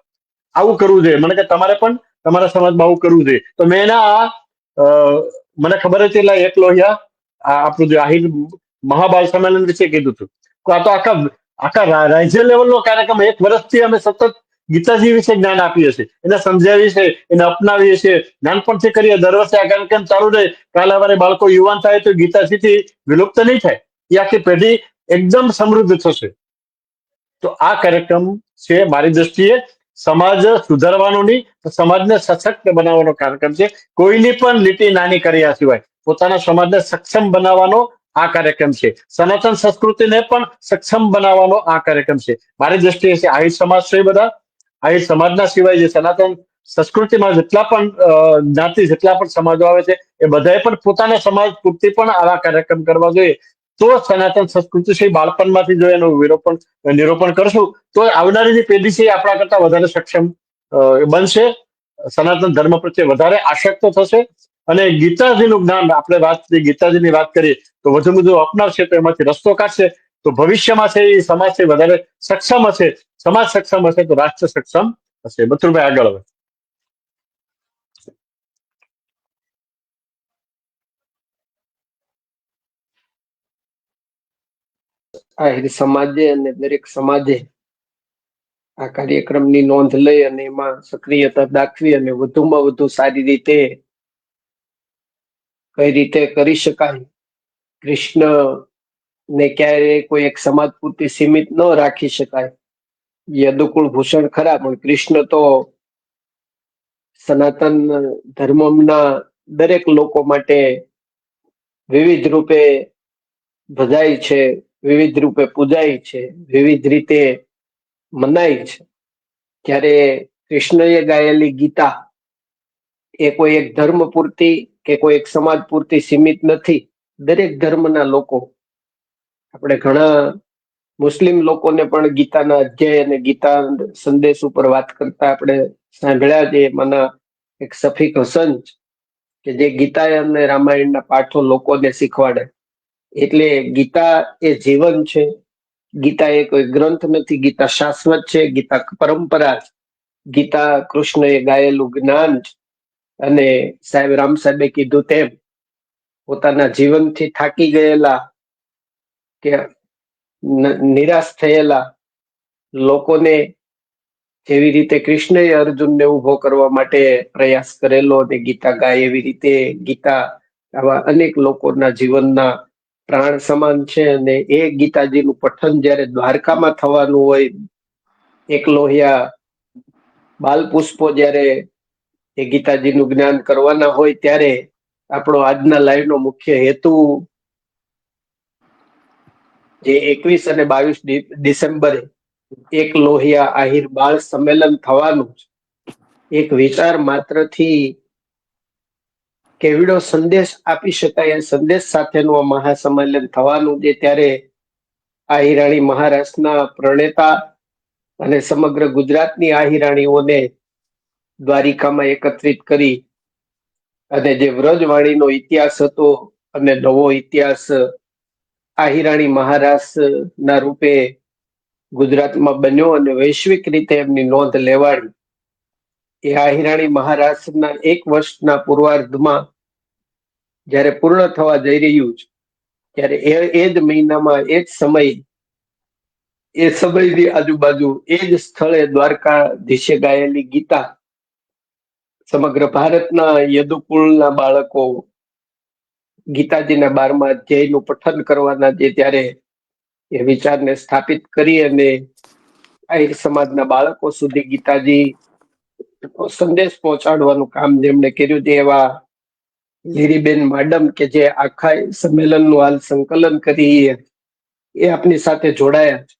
આવું કરવું જોઈએ. મને કે તમારે પણ તમારા સમાજમાં આવું કરવું જોઈએ. તો મેં મને ખબર હતી એટલે એકલોહિયા આપણું જે આહિર મહાબાળ સંમેલન વિશે કીધું હતું. આ તો આખા રાજ્ય લેવલનો કાર્યક્રમ, 1 વર્ષથી અમે સતત ગીતાજી વિશે જ્ઞાન આપીએ છીએ, એને સમજાવીએ છીએ, એને અપનાવીએ છીએ, નાનપણથી કરીએ. દર વર્ષે આ કાર્યક્રમ ચાલુ રહે. કાલે અમારે બાળકો યુવાન થાય તો ગીતાજીથી વિલુપ્ત નહીં થાય, એ આખી પેઢી એકદમ સમૃદ્ધ થશે. તો આ કાર્યક્રમ છે મારી દ્રષ્ટિએ સમાજ સુધારવાનો નહીં, સમાજને સશક્ત બનાવવાનો કાર્યક્રમ છે. કોઈની પણ લીટી નાની કર્યા સિવાય પોતાના સમાજને સક્ષમ બનાવવાનો આ કાર્યક્રમ છે. સનાતન સંસ્કૃતિને પણ સક્ષમ બનાવવાનો આ કાર્યક્રમ છે. મારી દ્રષ્ટિએ છે આહિર સમાજ છે, બધા આહિર સમાજના સિવાય જે સનાતન સંસ્કૃતિમાં જેટલા પણ જ્ઞાતિ, જેટલા પણ સમાજો આવે છે એ બધાએ પણ પોતાના સમાજ પૂરતી પણ આવા કાર્યક્રમ કરવા જોઈએ. તો સનાતન સંસ્કૃતિ છે બાળપણમાંથી જો એનું નિરૂપણ કરશું તો આવનારી જે પેઢી છે આપણા કરતા વધારે સક્ષમ બનશે, સનાતન ધર્મ પ્રત્યે વધારે આસક્ત થશે અને ગીતાજીનું જ્ઞાન, આપણે ગીતાજીની વાત કરીએ તો વધુ અપનાવશે તો એમાંથી રસ્તો કાઢશે તો ભવિષ્યમાં છે એ સમાજથી વધારે સક્ષમ હશે. સમાજ સક્ષમ હશે તો રાષ્ટ્ર સક્ષમ હશે. બથુરભાઈ આગળ હવે. આહિર સમાજે અને દરેક સમાજે આ કાર્યક્રમની નોંધ લઈ અને એમાં સક્રિયતા દાખવી અને વધુમાં વધુ સારી રીતે કઈ રીતે કરી શકાય, કૃષ્ણ ને ક્યારેય કોઈ એક સમાજ પૂરતી સીમિત ન રાખી શકાય. યદુકુળ ભૂષણ ખરા, પણ કૃષ્ણ તો સનાતન ધર્મના દરેક લોકો માટે વિવિધ રૂપે ભજાય છે, વિવિધ રૂપે પૂજાય છે, વિવિધ રીતે મનાય છે. ત્યારે કૃષ્ણએ ગાયેલી ગીતા એ કોઈ એક ધર્મ પૂરતી કે કોઈ એક સમાજ પૂરતી સીમિત નથી. દરેક ધર્મના લોકો, આપણે ઘણા મુસ્લિમ લોકોને પણ ગીતાના અધ્યાય અને ગીતા સંદેશ ઉપર વાત કરતા આપણે સાંભળ્યા છે. એમાંના એક સફીક હસન કે જે ગીતા અને રામાયણના પાઠો લોકોને શીખવાડે. એટલે ગીતા એ જીવન છે. ગીતા એ કોઈ ગ્રંથ નથી, ગીતા શાશ્વત છે, ગીતા પરંપરા છે, ગીતા કૃષ્ણએ ગાયેલું જ્ઞાન છે. અને સાહેબ રામ સાહેબે કીધું તેમ પોતાના જીવનથી થાકી ગયેલા કે નિરાશ થયેલા લોકોને જેવી રીતે કૃષ્ણએ અર્જુનને ઉભો કરવા માટે પ્રયાસ કરેલો અને ગીતા ગાય, એવી રીતે ગીતા આવા અનેક લોકોના જીવનના પ્રાણ સમાન છે. અને એ ગીતાજીનું પઠન જયારે દ્વારકામાં થવાનું હોય, એક લોહિયા બાલપુષ્પો જયારે એ ગીતાજીનું જ્ઞાન કરવાના હોય, ત્યારે આપણો આજના લાઈવનો મુખ્ય હેતુ જે 21 અને 22 ડિસેમ્બરે એક લોહિયા આહિર બાળ સંમેલન થવાનું છે. એક વિચાર માત્રથી કેવડો સંદેશ આપી શકાય એ સંદેશ સાથેનું આ મહાસંમેલન થવાનું છે. ત્યારે આહિરાણી મહારાષ્ટ્રના પ્રણેતા અને સમગ્ર ગુજરાતની આહિરાણીઓને દ્વારિકામાં એકત્રિત કરી અને જે વ્રજવાણીનો ઇતિહાસ હતો અને નવો ઇતિહાસ આહિરાણી મહારાષ્ટ્રના રૂપે ગુજરાતમાં બન્યો અને વૈશ્વિક રીતે એમની નોંધ લેવાડી. એ આહિરાણી મહારાષ્ટ્રના 1 વર્ષના પૂર્વાર્ધમાં જયારે પૂર્ણ થવા જઈ રહ્યું છે, ત્યારે એ જ મહિનામાં એ જ સમય એ સમયની આજુબાજુ એ જ સ્થળે દ્વારકાધીશે ગાયેલી ગીતા સમગ્ર ભારતના યદુકુળના બાળકો ગીતાજીના 12મા અધ્યાયનું પઠન કરવાના છે. ત્યારે એ વિચારને સ્થાપિત કરી અને આહિર સમાજના બાળકો સુધી ગીતાજી સંદેશ પહોંચાડવાનું કામ જેમણે કર્યું છે, એવા લીરીબેન માડમ કે જે આખા સંમેલનનું હાલ સંકલન કરી એ આપની સાથે જોડાયા છે.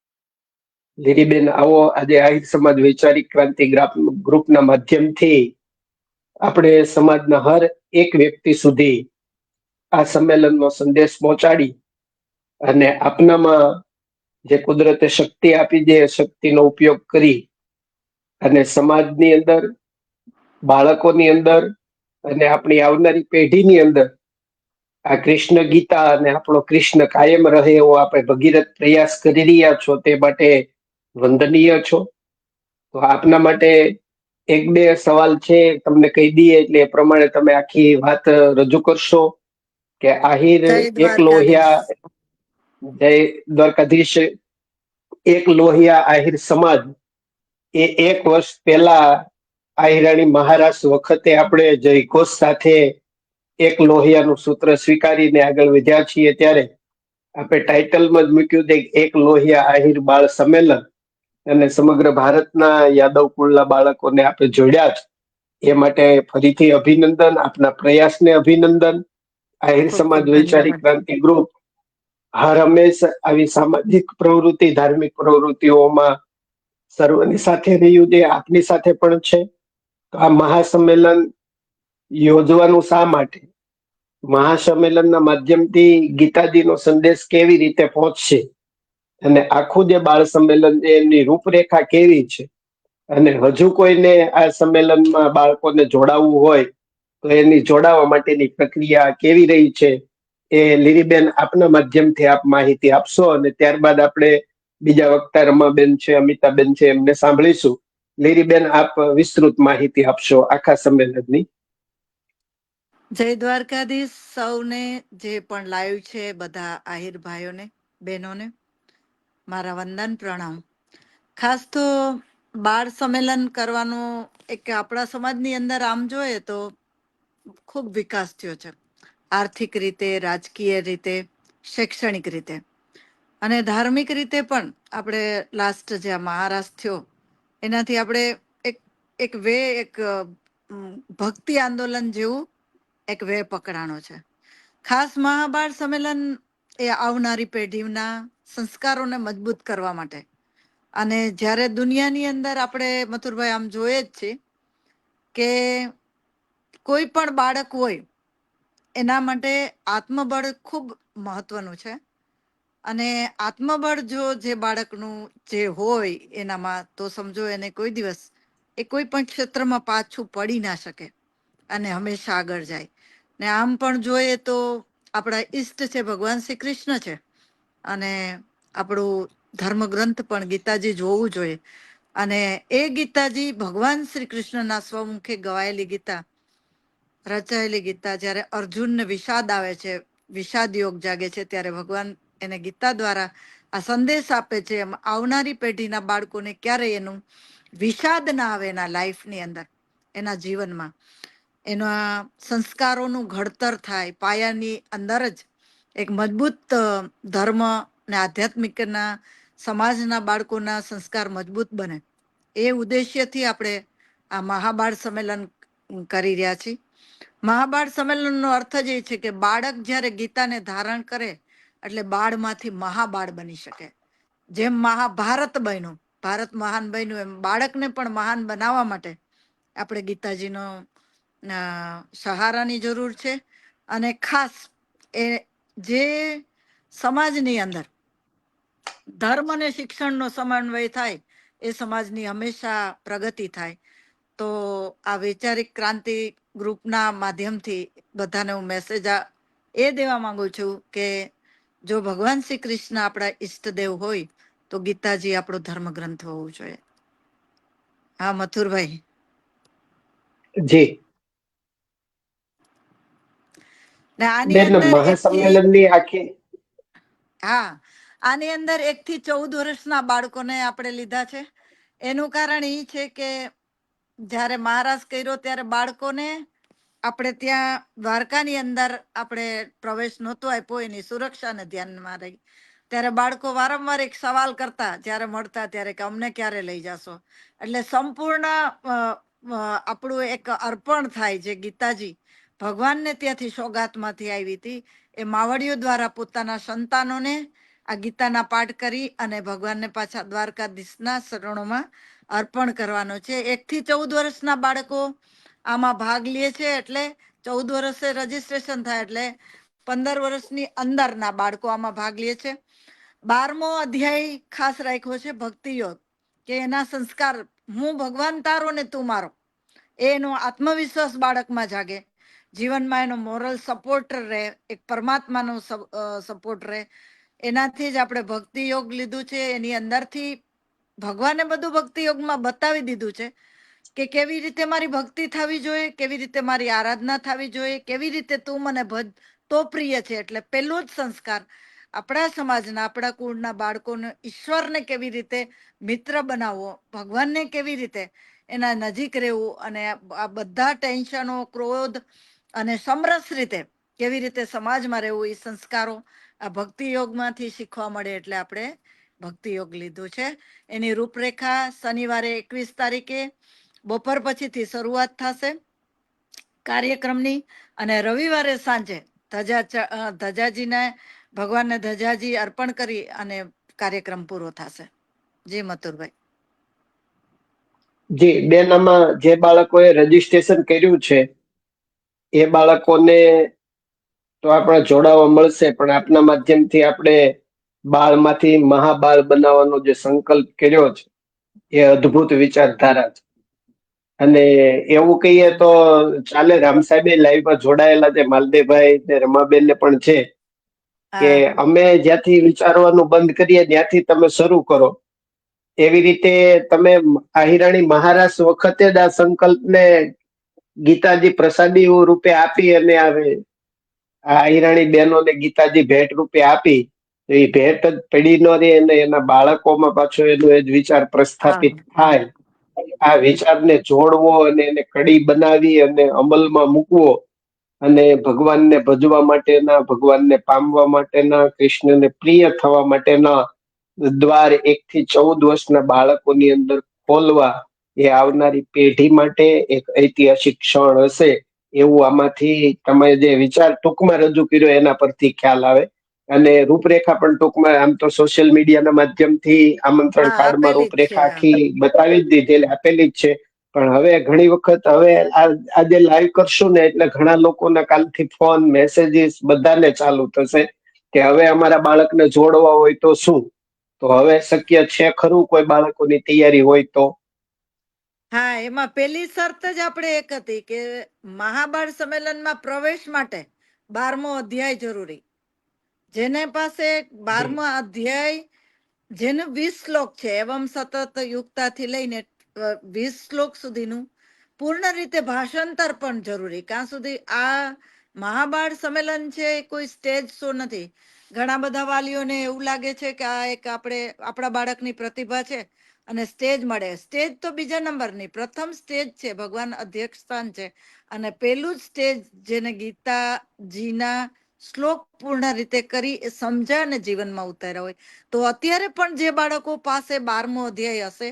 લીરીબેન, આવો આજે આહિર સમાજ વૈચારિક ક્રાંતિ ગ્રુપના માધ્યમથી આપણે સમાજના હર એક વ્યક્તિ સુધી આ સંમેલનનો સંદેશ પહોંચાડી અને આપનામાં જે કુદરતે શક્તિ આપી છે, એ શક્તિનો ઉપયોગ કરી અને સમાજની અંદર, બાળકોની અંદર અને આપણી આવનારી પેઢીની અંદર આ કૃષ્ણ ગીતા અને આપણો કૃષ્ણ કાયમ રહે એવો આપણે ભગીરથ પ્રયાસ કરી રહ્યા છો, તે માટે વંદનીય છો. તો આપના માટે 1-2 સવાલ છે, તમને કહી દઈએ એટલે એ પ્રમાણે તમે આખી વાત રજૂ કરશો. કે આહિર એક લોહિયા, જય દ્વારકાધીશ, એક લોહિયા આહિર સમાજ એ 1 વર્ષ પહેલા આહિરાણી મહારાષ્ટ્ર વખતે આપણે જયઘોષ સાથે એક લોહિયાનું સૂત્ર સ્વીકારીને આગળ વધ્યા છીએ. ત્યારે આપણે ટાઇટલમાં જ મૂક્યું છે એક લોહિયા આહિર બાળ સંમેલન, અને સમગ્ર ભારતના યાદવ કુળના બાળકોને આપણે જોડ્યા છે. એ માટે ફરીથી અભિનંદન, આપના પ્રયાસને અભિનંદન. આહિર સમાજ વૈચારિક ક્રાંતિ ગ્રુપ હર હંમેશ આવી સામાજિક પ્રવૃત્તિ, ધાર્મિક પ્રવૃત્તિઓમાં સર્વની સાથે રહ્યું છે, આપની સાથે પણ છે. તો આ મહાસંમેલન યોજવાનું શા માટે? મહાસંમેલનના માધ્યમથી ગીતાજીનો સંદેશ કેવી રીતે પહોંચશે અને આખું જે બાળ સંમેલન છે એમની રૂપરેખા કેવી છે, અને હજુ કોઈને આ સંમેલનમાં બાળકોને જોડાવવું હોય તો એની જોડાવા માટેની પ્રક્રિયા કેવી રહી છે, એ લીરીબેન આપના માધ્યમથી આપ માહિતી આપશો. અને ત્યારબાદ આપણે બીજા વક્તા રમાબેન છે, અમિતાબેન છે, એમને સાંભળીશું. લીરીબેન, આપ વિસ્તૃત માહિતી આપશો આખા સંમેલનની. જય દ્વારકાધીશ સૌને, જે પણ લાઈવ છે બધા આહિર ભાઈઓને બહેનોને મારા વંદન પ્રણામ. ખાસ તો બાળ સંમેલન કરવાનું એક આપણા સમાજની અંદર આમ જોઈએ તો ખૂબ વિકાસ થયો છે, આર્થિક રીતે, રાજકીય રીતે, શૈક્ષણિક રીતે. અને ધાર્મિક રીતે પણ આપણે લાસ્ટ જે મહારાષ્ટ્ર થયો એનાથી આપણે એક ભક્તિ આંદોલન જેવું એક વે પકડાણો છે. ખાસ મહાભારત સંમેલન એ આવનારી પેઢીના સંસ્કારોને મજબૂત કરવા માટે, અને જ્યારે દુનિયાની અંદર આપણે મથુરભાઈ આમ જોઈએ જ છે કે કોઈ પણ બાળક હોય એના માટે આત્મબળ ખૂબ મહત્વનું છે. અને આત્મબળ જો જે બાળકનું જે હોય એનામાં, તો સમજો એને કોઈ દિવસ એ કોઈ પણ ક્ષેત્રમાં પાછું પડી ના શકે અને હંમેશા આગળ જાય. ને આમ પણ જોઈએ તો આપણા ઈષ્ટ છે ભગવાન શ્રી કૃષ્ણ છે, અને આપણું ધર્મગ્રંથ પણ ગીતાજી જોવું જોઈએ. અને એ ગીતાજી ભગવાન શ્રી કૃષ્ણના સ્વમુખે ગવાયેલી ગીતા, રચાયેલી ગીતા, જ્યારે અર્જુનને વિષાદ આવે છે, વિષાદ યોગ જાગે છે, ત્યારે ભગવાન એને ગીતા દ્વારા આ સંદેશ આપે છે, એમ આવનારી પેઢીના બાળકોને ક્યારેય એનું વિષાદ ના આવે એના લાઈફની અંદર, એના જીવનમાં એના સંસ્કારોનું ઘડતર થાય, પાયાની અંદર જ એક મજબૂત ધર્મ ને આધ્યાત્મિકના સમાજના બાળકોના સંસ્કાર મજબૂત બને, એ ઉદ્દેશ્યથી આપણે આ મહાબાળ સંમેલન કરી રહ્યા છીએ. મહાબાળ સંમેલનનો અર્થ જ એ છે કે બાળક જ્યારે ગીતાને ધારણ કરે એટલે બાળમાંથી મહાબાળ બની શકે. જેમ મહાભારત બન્યું, ભારત મહાન બન્યું, એમ બાળકને પણ મહાન બનાવવા માટે આપણે ગીતાજીનો સહારાની જરૂર છે. અને ખાસ એ જે સમાજની અંદર ધર્મ અને શિક્ષણનો સમન્વય થાય, એ સમાજની હંમેશા પ્રગતિ થાય. તો આ વૈચારિક ક્રાંતિ ગ્રુપના માધ્યમથી બધાને હું મેસેજ એ દેવા માંગુ છું કે જો ભગવાન શ્રી કૃષ્ણ આપણા ઈષ્ટદેવ હોય તો ગીતાજી આપણો ધર્મગ્રંથ હોવું જોઈએ. હા મથુરભાઈ. જી ને આની બેન, અંદર મહાસંમેલનની આખી હા, આની અંદર 1 થી 14 વર્ષના બાળકોને આપણે લીધા છે. એનું કારણ એ છે કે જ્યારે મહારાજ કર્યો ત્યારે બાળકોને આપણે ત્યાં દ્વારકાની અંદર આપણે પ્રવેશ નહોતો આપ્યો, એની સુરક્ષાને ધ્યાનમાં રહી, ત્યારે બાળકો વારંવાર એક સવાલ કરતા જ્યારે મળતા ત્યારે કે અમને ક્યારે લઈ જશો. એટલે સંપૂર્ણ આપણું એક અર્પણ થાય, જે ગીતાજી ભગવાનને ત્યાંથી સોગાતમાંથી આવી હતી, એ માવડીઓ દ્વારા પોતાના સંતાનોને આ ગીતાના પાઠ કરી અને ભગવાનને પાછા દ્વારકાધીશના શરણોમાં અર્પણ કરવાનો છે. 1 થી 14 વર્ષના બાળકો આમાં ભાગ લે છે. એટલે 14 વર્ષે રજીસ્ટ્રેશન થાય, એટલે 15 વર્ષની અંદરના બાળકો આમાં ભાગ લે છે. 12મો અધ્યાય ખાસ રાખ્યો છે ભક્તિ યોગ, કે એના સંસ્કાર, હું ભગવાન તારો ને તું મારો, એનો આત્મવિશ્વાસ બાળકમાં જાગે, જીવનમાં એનો મોરલ સપોર્ટ રહે, એક પરમાત્માનો સપોર્ટ રહે. એનાથી જ આપણે ભક્તિ યોગ લીધું છે. એની અંદરથી ભગવાને બધું ભક્તિ યોગમાં બતાવી દીધું છે કે કેવી રીતે મારી ભક્તિ થવી જોઈએ, કેવી રીતે મારી આરાધના થવી જોઈએ, કેવી રીતે તું મને ભજ તો પ્રિય છે. એટલે પહેલું જ સંસ્કાર આપણા સમાજના, આપણા કુળના બાળકોને ઈશ્વરને કેવી રીતે મિત્ર બનાવવો, ભગવાનને કેવી રીતે એના નજીક રહેવું, અને આ બધા ટેન્શનો, ક્રોધ અને સમરસ રીતે કેવી રીતે સમાજમાં રહેવું, એ સંસ્કારો આ ભક્તિ યોગમાંથી શીખવા મળે. એટલે આપણે ભક્તિ યોગ લીધું છે. એની રૂપરેખા શનિવારે 21 તારીખે બપોર પછીથી શરૂઆત થશે કાર્યક્રમની, અને રવિવારે સાંજે ધજાજીને ભગવાનને ધજાજી અર્પણ કરી અને કાર્યક્રમ પૂરો થશે. જી મથુરભાઈ. જી બેન, આમાં જે બાળકોએ રજીસ્ટ્રેશન કર્યું છે એ બાળકોને તો આપણે જોડાવા મળશે, પણ આપના માધ્યમથી આપણે બાળમાંથી મહાબાળ બનાવવાનો જે સંકલ્પ કર્યો છે એ અદ્ભુત વિચારધારા છે. અને એવું કહીએ તો ચાલે, રામ સાહેબે લાઈવમાં જોડાયેલા છે, માલદેવભાઈ ને રમાબેન ને પણ છે કે અમે જ્યાંથી વિચારવાનું બંધ કરીએ ત્યાંથી તમે શરૂ કરો. એવી રીતે તમે આહિરાણી મહારાજ વખતે જ આ સંકલ્પને ગીતાજી પ્રસાદી રૂપે આપી, અને આહિરાણી બહેનોને ગીતાજી ભેટ રૂપે આપી, તો એ ભેટ જ પડી ન રહે અને એના બાળકોમાં પાછો એનો એ જ વિચાર પ્રસ્થાપિત થાય. આ વિચારને જોડવો અને એને કડી બનાવી અને અમલમાં મૂકવો, અને ભગવાનને ભજવા માટેના, ભગવાનને પામવા માટેના, કૃષ્ણને પ્રિય થવા માટેના દ્વાર 1 થી 14 વર્ષના બાળકોની અંદર ખોલવા એ આવનારી પેઢી માટે એક ઐતિહાસિક ક્ષણ હશે એવું આમાંથી તમે જે વિચાર ટૂંકમાં રજૂ કર્યો એના પરથી ખ્યાલ આવે. અને રૂપરેખા પણ ટૂંકમાં આમ તો સોશિયલ મીડિયાના માધ્યમથી આમંત્રણ હા, કાર્ડમાં આપેલી જ છે. રૂપરેખા આખી બતાવી જ દીધેલી, આપેલી જ છે. પણ હવે ઘણી વખત હવે આજે લાઈવ કરશું ને એટલે ઘણા લોકોના કાલથી ફોન, મેસેજીસ બધાને ચાલુ થશે કે હવે અમારા બાળકને જોડવા હોય તો શું? તો હવે શક્ય છે ખરું કોઈ બાળકોની તૈયારી હોય તો? હા, એમાં પેલી શરત જ આપણે એક હતી કે મહાબાળ સંમેલનમાં પ્રવેશ માટે 12મો અધ્યાય જરૂરી. જેને પાસે 12મો અધ્યાય જેનું 20 શ્લોક છે, એવમ સતત યુક્તાથી લઈને 20 શ્લોક સુધીનું પૂર્ણ રીતે ભાષાંતર પણ જરૂરી. ક્યાં સુધી આ મહાબાળ સંમેલન છે કોઈ સ્ટેજ શો નથી. ઘણા બધા વાલીઓને એવું લાગે છે કે આ એક આપણા બાળકની પ્રતિભા છે અને સ્ટેજ મળે. સ્ટેજ તો બીજા નંબરની, પ્રથમ સ્ટેજ છે ભગવાન અધ્યક્ષ સ્થાન છે. અને પેલું જ સ્ટેજ જેને ગીતાજીના શ્લોક પૂર્ણ રીતે કરી સમજ્યા અને જીવનમાં ઉતાર્યા હોય. તો અત્યારે પણ જે બાળકો પાસે 12મો અધ્યાય હશે,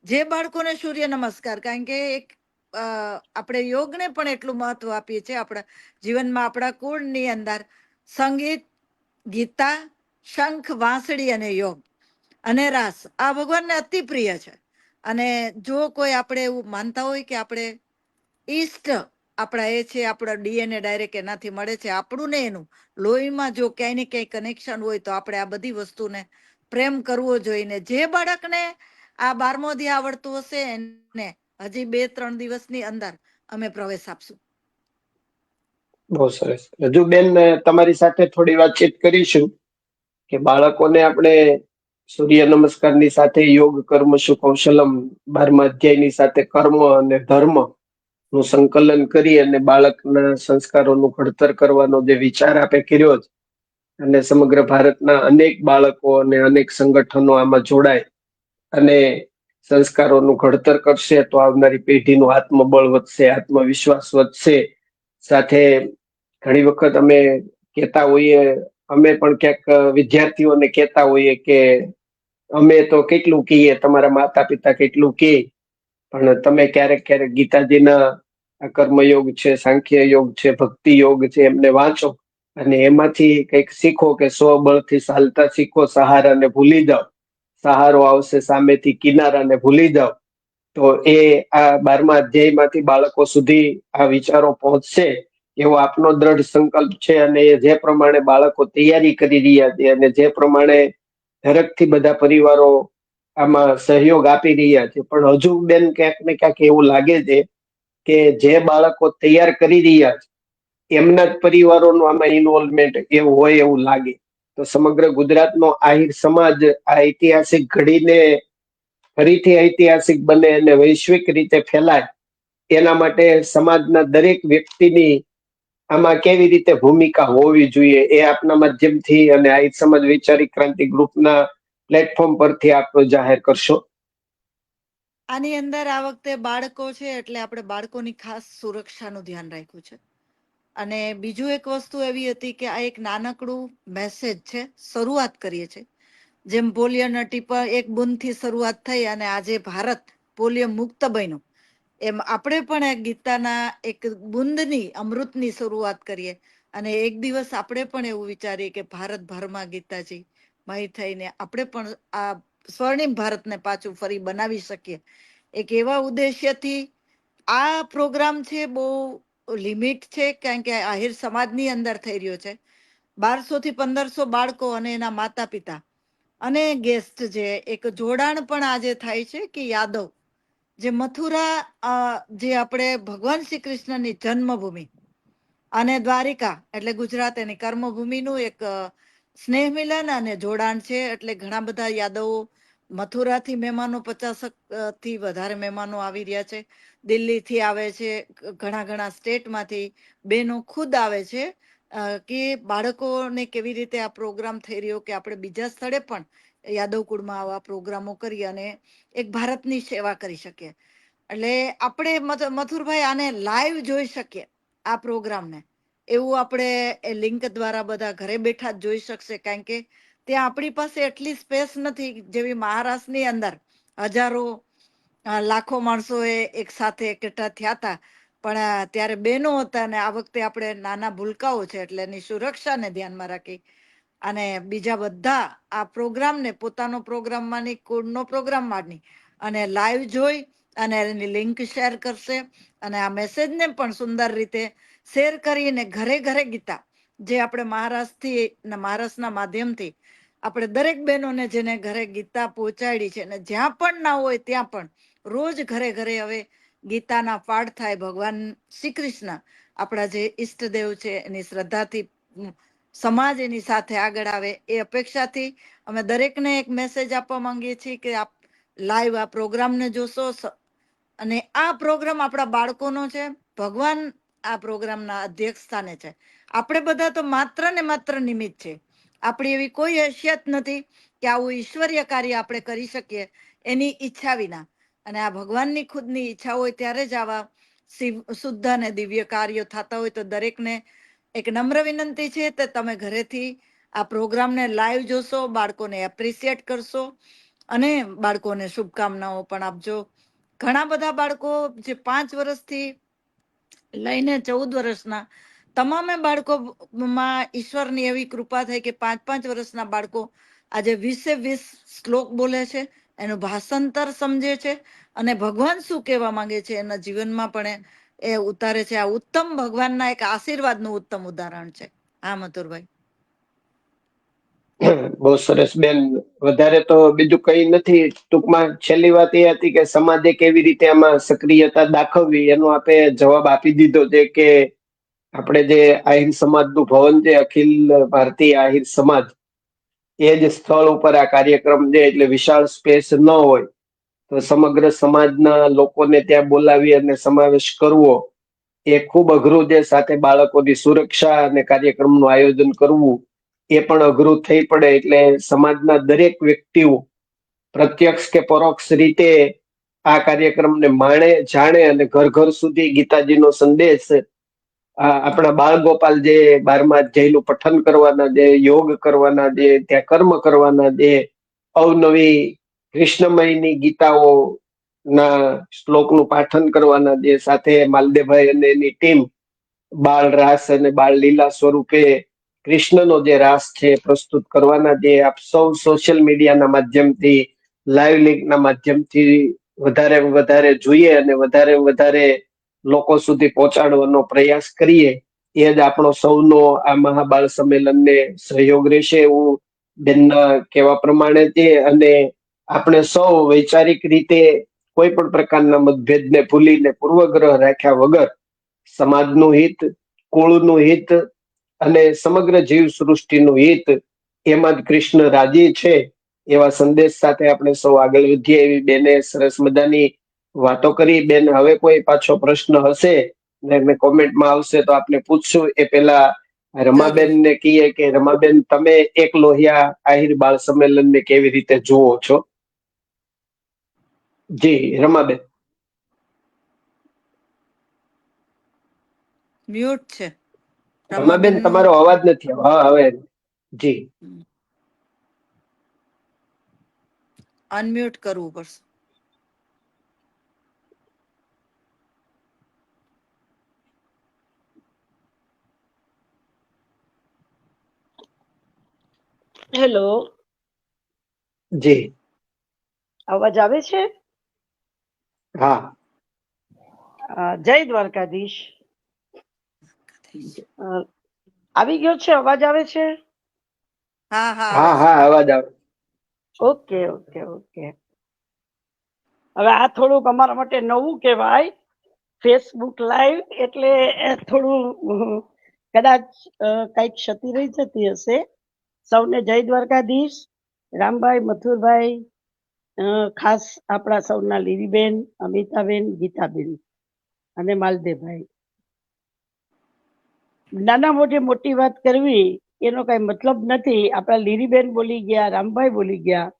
જે બાળકોને સૂર્ય નમસ્કાર, કારણ કે એક આપણે યોગને પણ એટલું મહત્વ આપીએ છીએ આપણા જીવનમાં. આપણા કુળની અંદર સંગીત, ગીતા, શંખ, વાંસળી અને યોગ અને રાસ આ ભગવાનને અતિ પ્રિય છે. અને જો કોઈ આપણે એવું માનતા હોય કે આપણે ઈષ્ટ આપણા એ છે, આપણા ડીએનએ ડાયરેક્ટ એનાથી મળે છે, આપણું ને એનું લોહીમાં જો ક્યાંય ને ક્યાંય કનેક્શન હોય તો આપણે આ બધી વસ્તુને પ્રેમ કરવો જોઈએ. જે બાળકને આ 12મો અધ્યાય આવડતું હશે એને હજી 2-3 દિવસની અંદર અમે પ્રવેશ આપશું. બહુ સરસ. હજુ બેન તમારી સાથે થોડી વાતચીત કરીશું કે બાળકોને આપણે સૂર્ય નમસ્કારની સાથે યોગ કર્મ કૌશલમ 12મા અધ્યાયની સાથે કર્મ અને ધર્મ નું સંકલન કરી અને બાળકના સંસ્કારોનું ઘડતર કરવાનો જે વિચાર આપે કર્યો છે અને સમગ્ર ભારતના અનેક બાળકો અને અનેક સંગઠનો આમાં જોડાય અને સંસ્કારોનું ઘડતર કરશે તો આવનારી પેઢીનું આત્મબળ વધશે, આત્મવિશ્વાસ વધશે. સાથે ઘણી વખત અમે કહેતા હોઈએ, અમે પણ ક્યાંક વિદ્યાર્થીઓને કહેતા હોઈએ કે અમે તો કેટલું કહીએ, તમારા માતા પિતા કેટલું કહે, પણ તમે ક્યારેક ક્યારેક ગીતાજીના આ કર્મયોગ છે, સાંખ્ય યોગ છે, ભક્તિ યોગ છે, એમને વાંચો અને એમાંથી કંઈક શીખો કે સ્વબળથી ચાલતા શીખો, સહારાને ભૂલી જાઓ, સહારો આવશે સામેથી કિનારાને ભૂલી જાઓ. તો એ આ 12મા અધ્યાયમાંથી બાળકો સુધી આ વિચારો પહોંચશે એવો આપનો દ્રઢ સંકલ્પ છે. અને જે પ્રમાણે બાળકો તૈયારી કરી રહ્યા છે અને જે પ્રમાણે ધરકથી બધા પરિવારો આમાં સહયોગ આપી રહ્યા છે, પણ હજુ બેન ક્યાંક ને ક્યાંક એવું લાગે છે કે જે બાળકો તૈયાર કરી રહ્યા છે એમના જ પરિવારોનું આમાં ઇન્વોલ્વમેન્ટ એવું હોય એવું લાગે. તો સમગ્ર ગુજરાતનો આહિર સમાજ આ ઐતિહાસિક ઘડીને ફરીથી ઐતિહાસિક બને અને વૈશ્વિક રીતે ફેલાય એના માટે સમાજના દરેક વ્યક્તિની આમાં કેવી રીતે ભૂમિકા હોવી જોઈએ એ આપના માધ્યમથી અને આહિર સમાજ વૈચારિક ક્રાંતિ ગ્રુપના પ્લેટફોર્મ પરથી આપ જાહેર કરશો. આની અંદર આ વખતે બાળકો છે એટલે આપણે બાળકોની ખાસ સુરક્ષાનું ધ્યાન રાખ્યું છે. અને બીજું એક વસ્તુ એવી હતી કે આ એક નાનકડું મેસેજ છે, શરૂઆત કરીએ છીએ. જેમ પોલિયોના ટીપા 1 બૂંદથી શરૂઆત થઈ અને આજે ભારત પોલિયો મુક્ત બન્યું, એમ આપણે પણ એક ગીતાના એક બુંદની અમૃતની શરૂઆત કરીએ અને એક દિવસ આપણે પણ એવું વિચારીએ કે ભારતભરમાં ગીતાજી મહી થઈને આપણે પણ આ સ્વર્ણિમ ભારતને પાછું ફરી બનાવી શકીએ. એક એવા ઉદ્દેશ્યથી આ પ્રોગ્રામ છે. બહુ લિમિટ છે કારણ કે આહિર સમાજની અંદર થઈ રહ્યો છે. 1200 થી 1500 બાળકો અને એના માતા પિતા અને ગેસ્ટ જે એક જોડાણ પણ આજે થાય છે કે યાદવ જે મથુરા જે આપણે ભગવાન શ્રી કૃષ્ણની જન્મભૂમિ અને દ્વારિકા એટલે ગુજરાત એની કર્મભૂમિનું એક સ્નેહ મિલન અને જોડાણ છે. એટલે ઘણા બધા યાદવો મથુરાથી મહેમાનો 50 થી વધારે મહેમાનો આવી રહ્યા છે. દિલ્હીથી આવે છે, ઘણા ઘણા સ્ટેટમાંથી બહેનો ખુદ આવે છે કે બાળકોને કેવી રીતે આ પ્રોગ્રામ થઈ રહ્યો કે આપણે બીજા સ્થળે પણ યાદવ કુળમાં આવા પ્રોગ્રામો કરી અને એક ભારતની સેવા કરી શકીએ. એટલે આપણે મથુરભાઈ આને લાઈવ જોઈ શકીએ આ પ્રોગ્રામને એવું આપણે એ લિંક દ્વારા બધા ઘરે બેઠા જ જોઈ શકશે, કારણ કે ત્યાં આપણી પાસે એટલી સ્પેસ નથી જેવી મહારાષ્ટ્રની અંદર હજારો લાખો માણસો એક સાથે એકઠા થયા હતા. પણ ત્યારે બહેનો હતા અને આ વખતે આપણે નાના ભૂલકાઓ છે એટલે એની સુરક્ષાને ધ્યાનમાં રાખી અને બીજા બધા આ પ્રોગ્રામને પોતાનો પ્રોગ્રામમાંની કોડનો પ્રોગ્રામમાંની અને લાઈવ જોઈ અને એની લિંક શેર કરશે અને આ મેસેજને પણ સુંદર રીતે શેર કરીને ઘરે ઘરે ગીતા જે આપણે મહારાષ્ટ્રથી મહારાષ્ટ્રના માધ્યમથી આપણે દરેક બહેનોને જેને ઘરે ગીતા પહોંચાડી છે અને જ્યાં પણ ના હોય ત્યાં પણ રોજ ઘરે ઘરે હવે ગીતાના પાઠ થાય. ભગવાન શ્રી કૃષ્ણ આપણા જે ઈષ્ટદેવ છે એની શ્રદ્ધાથી સમાજ એની સાથે આગળ આવે એ અપેક્ષાથી અમે દરેકને એક મેસેજ આપવા માંગીએ છીએ કે આપ લાઈવ આ પ્રોગ્રામને જોશો અને આ પ્રોગ્રામ આપણા બાળકોનો છે. ભગવાન આ પ્રોગ્રામના અધ્યક્ષ સ્થાને છે. આપણે બધા તો માત્ર ને માત્ર નિમિત્ત છે. આપણી એવી કોઈ હેસિયત નથી કે આવું ઈશ્વરીય કાર્ય આપણે કરી શકીએ એની ઈચ્છા વિના. અને આ ભગવાનની ખુદની ઈચ્છા હોય ત્યારે જ આવા શુદ્ધ અને દિવ્ય કાર્યો થતા હોય તો દરેકને એક નમ્ર વિનંતી છે કે તમે ઘરેથી આ પ્રોગ્રામને લાઈવ જોશો, બાળકોને એપ્રિશિએટ કરશો અને બાળકોને શુભકામનાઓ પણ આપજો. ઘણા બધા બાળકો જે 5 વર્ષથી લઈને 14 વર્ષના તમામે બાળકોમાં ઈશ્વરની એવી કૃપા થઈ કે 5-5 વર્ષના બાળકો આજે 20 શ્લોક બોલે છે, એનું ભાષાંતર સમજે છે અને ભગવાન શું કહેવા માંગે છે એના જીવનમાં પણ એ ઉતારે છે. આ ઉત્તમ ભગવાનના એક આશીર્વાદનું ઉત્તમ ઉદાહરણ છે. હા મથુરભાઈ. બહુ સરસ બેન. વધારે તો બીજું કઈ નથી. ટૂંકમાં છેલ્લી વાત એ હતી કે સમાજે કેવી રીતે આમાં સક્રિયતા દાખવવી એનો આપે જવાબ આપી દીધો છે કે આપણે જે આહિર સમાજનું ભવન છે, અખિલ ભારતીય આહિર સમાજ, એ જ સ્થળ ઉપર આ કાર્યક્રમ છે. એટલે વિશાળ સ્પેસ ન હોય તો સમગ્ર સમાજના લોકોને ત્યાં બોલાવી અને સમાવેશ કરવો એ ખૂબ અઘરું છે. સાથે બાળકોની સુરક્ષા અને કાર્યક્રમનું આયોજન કરવું એ પણ અઘરું થઈ પડે. એટલે સમાજના દરેક વ્યક્તિઓ પ્રત્યક્ષ કે પરોક્ષ રીતે આ કાર્યક્રમને માણે, જાણે અને ઘર ઘર સુધી ગીતાજીનો સંદેશ આપણા બાળ ગોપાલ જે 12મા અધ્યાયનું પઠન કરવાના, જે યોગ કરવાના, જે ત્યાં કર્મ કરવાના, જે અવનવી કૃષ્ણમયની ગીતાઓ ના શ્લોકનું પાઠન કરવાના, જે સાથે માલદેવભાઈ અને એની ટીમ બાળ રાસ અને બાળ લીલા સ્વરૂપે કૃષ્ણનો જે રાસ છે પ્રસ્તુત કરવાના, જે આપ સૌ સોશિયલ મીડિયાના માધ્યમથી, લાઈવ લિંકના માધ્યમથી વધારે જોઈએ અને વધારે લોકો સુધી પહોંચાડવાનો પ્રયાસ કરીએ એ જ આપણો સૌનો આ મહાબાળ સંમેલનને સહયોગ રહેશે એવું બેનના કહેવા પ્રમાણે છે. અને આપણે સૌ વૈચારિક રીતે કોઈ પણ પ્રકારના મતભેદને ભૂલીને પૂર્વગ્રહ રાખ્યા વગર સમાજનું હિત, કુળનું હિત અને સમગ્ર જીવ સૃષ્ટિનું હિત એમાં જ કૃષ્ણ રાજી છે એવા સંદેશ સાથે આપણે સૌ આગળ વધીએ એવી બેને સરસ મજાની વાતો કરી. બેન, હવે કોઈ પાછો પ્રશ્ન હશે ને મેં કોમેન્ટમાં આવશે તો આપણે પૂછશું. એ પેલા જરૂર. રમાબેન ને કહીએ કે રમાબેન, તમે એક લોહિયા આહિર બાળ સંમેલનને કેવી રીતે જુઓ છો? જી રમાબેન. મ્યુટ છે રમાબેન, રમાબેનનું. તમારો અવાજ નથી આવ્યો. હા, હવે જી. અનમ્યુટ કરવું પડશે. હેલો, જી. અવાજ આવે છે? હા. જય દ્વારકાધીશ. આવી ગયો છે? અવાજ આવે છે? હા હા હા આવે છે. હા, અવાજ આવે. Okay okay okay. હવે આ થોડુંક અમારા માટે નવું કહેવાય, ફેસબુક લાઈવ, એટલે થોડું કદાચ કઈક ક્ષતિ રહી જતી હશે. સૌને જય દ્વારકાધીશ. રામભાઈ, મથુરભાઈ, ખાસ આપણા સૌના લીલીબેન, અમિતાબેન, ગીતાબેન અને માલદેવભાઈ. નાના મોટી વાત કરવી એનો કઈ મતલબ નથી. આપણા લીલીબેન બોલી ગયા, રામભાઈ બોલી ગયા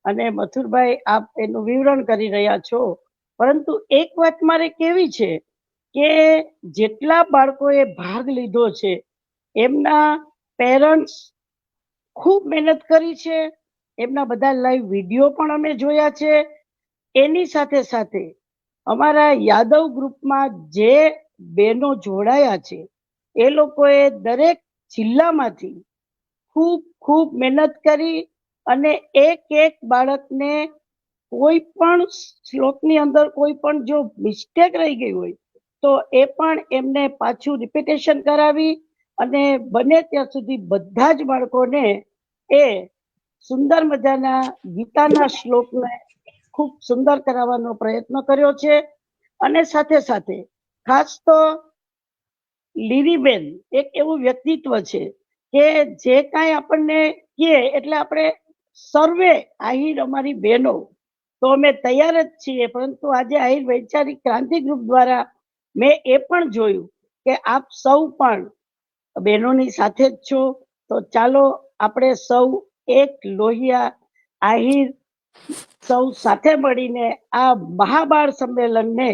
અને મથુરભાઈ આપ એનું વિવરણ કરી રહ્યા છો. પરંતુ એક વાત મારે કેવી છે કે જેટલા બાળકોએ ભાગ લીધો છે એમના પેરેન્ટ્સ ખૂબ મહેનત કરી છે, એમના બધા લાઈવ વિડીયો પણ અમે જોયા છે. એની સાથે સાથે અમારા યાદવ ગ્રુપમાં જે બહેનો જોડાયા છે એ લોકોએ દરેક જિલ્લામાંથી ખૂબ ખૂબ મહેનત કરી અને એક એક બાળકને કોઈ પણ શ્લોકની અંદર કોઈ પણ જો મિસ્ટેક રહી ગઈ હોય તો એ પણ એમને પાછું રિપીટેશન કરાવી અને બને ત્યાં સુધી બધા જ બાળકોને એ સુંદર મજાના ગીતાના શ્લોકને ખૂબ સુંદર કરાવવાનો પ્રયત્ન કર્યો છે. અને સાથે સાથે ખાસ તો લીરીબેન એક એવું વ્યક્તિત્વ છે કે જે કાંઈ આપણને કહે એટલે આપણે સર્વે આહિર અમારી બહેનો તો અમે તૈયાર જ છીએ, પરંતુ આજે આહિર વૈચારિક ક્રાંતિ ગ્રુપ દ્વારા મેં એ પણ જોયું કે આપ સૌ પણ બહેનોની સાથે જ છો. તો ચાલો આપણે સૌ એક લોહિયા આહિર સૌ સાથે મળીને આ મહાબાળ સંમેલનને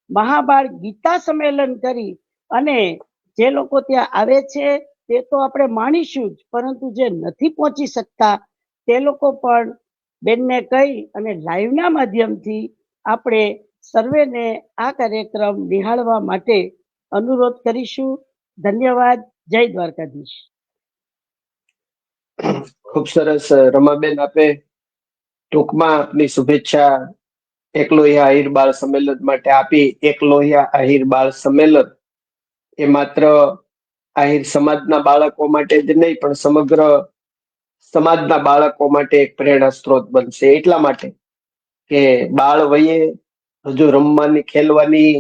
મહાબાળ ગીતા સંમેલન કરી અને જે લોકો ત્યાં આવે છે તે તો આપણે માણીશું જ, પરંતુ જે નથી પહોંચી શકતા તે લોકો પણ બેનને કહી અને લાઈવના માધ્યમથી આપણે સર્વેને આ કાર્યક્રમ નિહાળવા માટે અનુરોધ કરીશું. ધન્યવાદ. જય દ્વારકાધીશ. ખૂબ સરસ રમાબેન, આપે ટૂંકમાં આપની શુભેચ્છા એક લોહિયા આહિર બાળ સંમેલન માટે આપી. એક લોહિયા આહિર બાળ સંમેલન એ માત્ર આહિર સમાજના બાળકો માટે જ નહીં પણ સમગ્ર સમાજના બાળકો માટે એક પ્રેરણા સ્ત્રોત બનશે. એટલા માટે કે બાળ વયે હજુ રમવાની ખેલવાની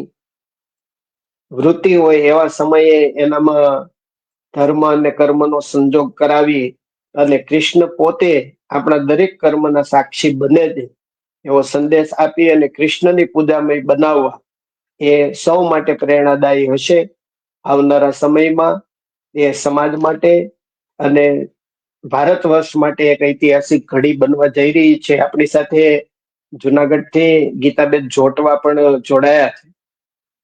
વૃત્તિ હોય એવા સમયે એનામાં ધર્મ અને કર્મનો સંજોગ કરાવી અને કૃષ્ણ પોતે આપણા દરેક કર્મના સાક્ષી બને છે એવો સંદેશ આપી અને કૃષ્ણની પૂજામય બનાવવા એ સૌ માટે પ્રેરણાદાયી હશે. આવનારા સમયમાં એ સમાજ માટે અને ભારત વર્ષ માટે એક ઐતિહાસિક ઘડી બનવા જઈ રહી છે. આપણી સાથે જુનાગઢથી ગીતાબેન જોટવા પણ જોડાયા છે.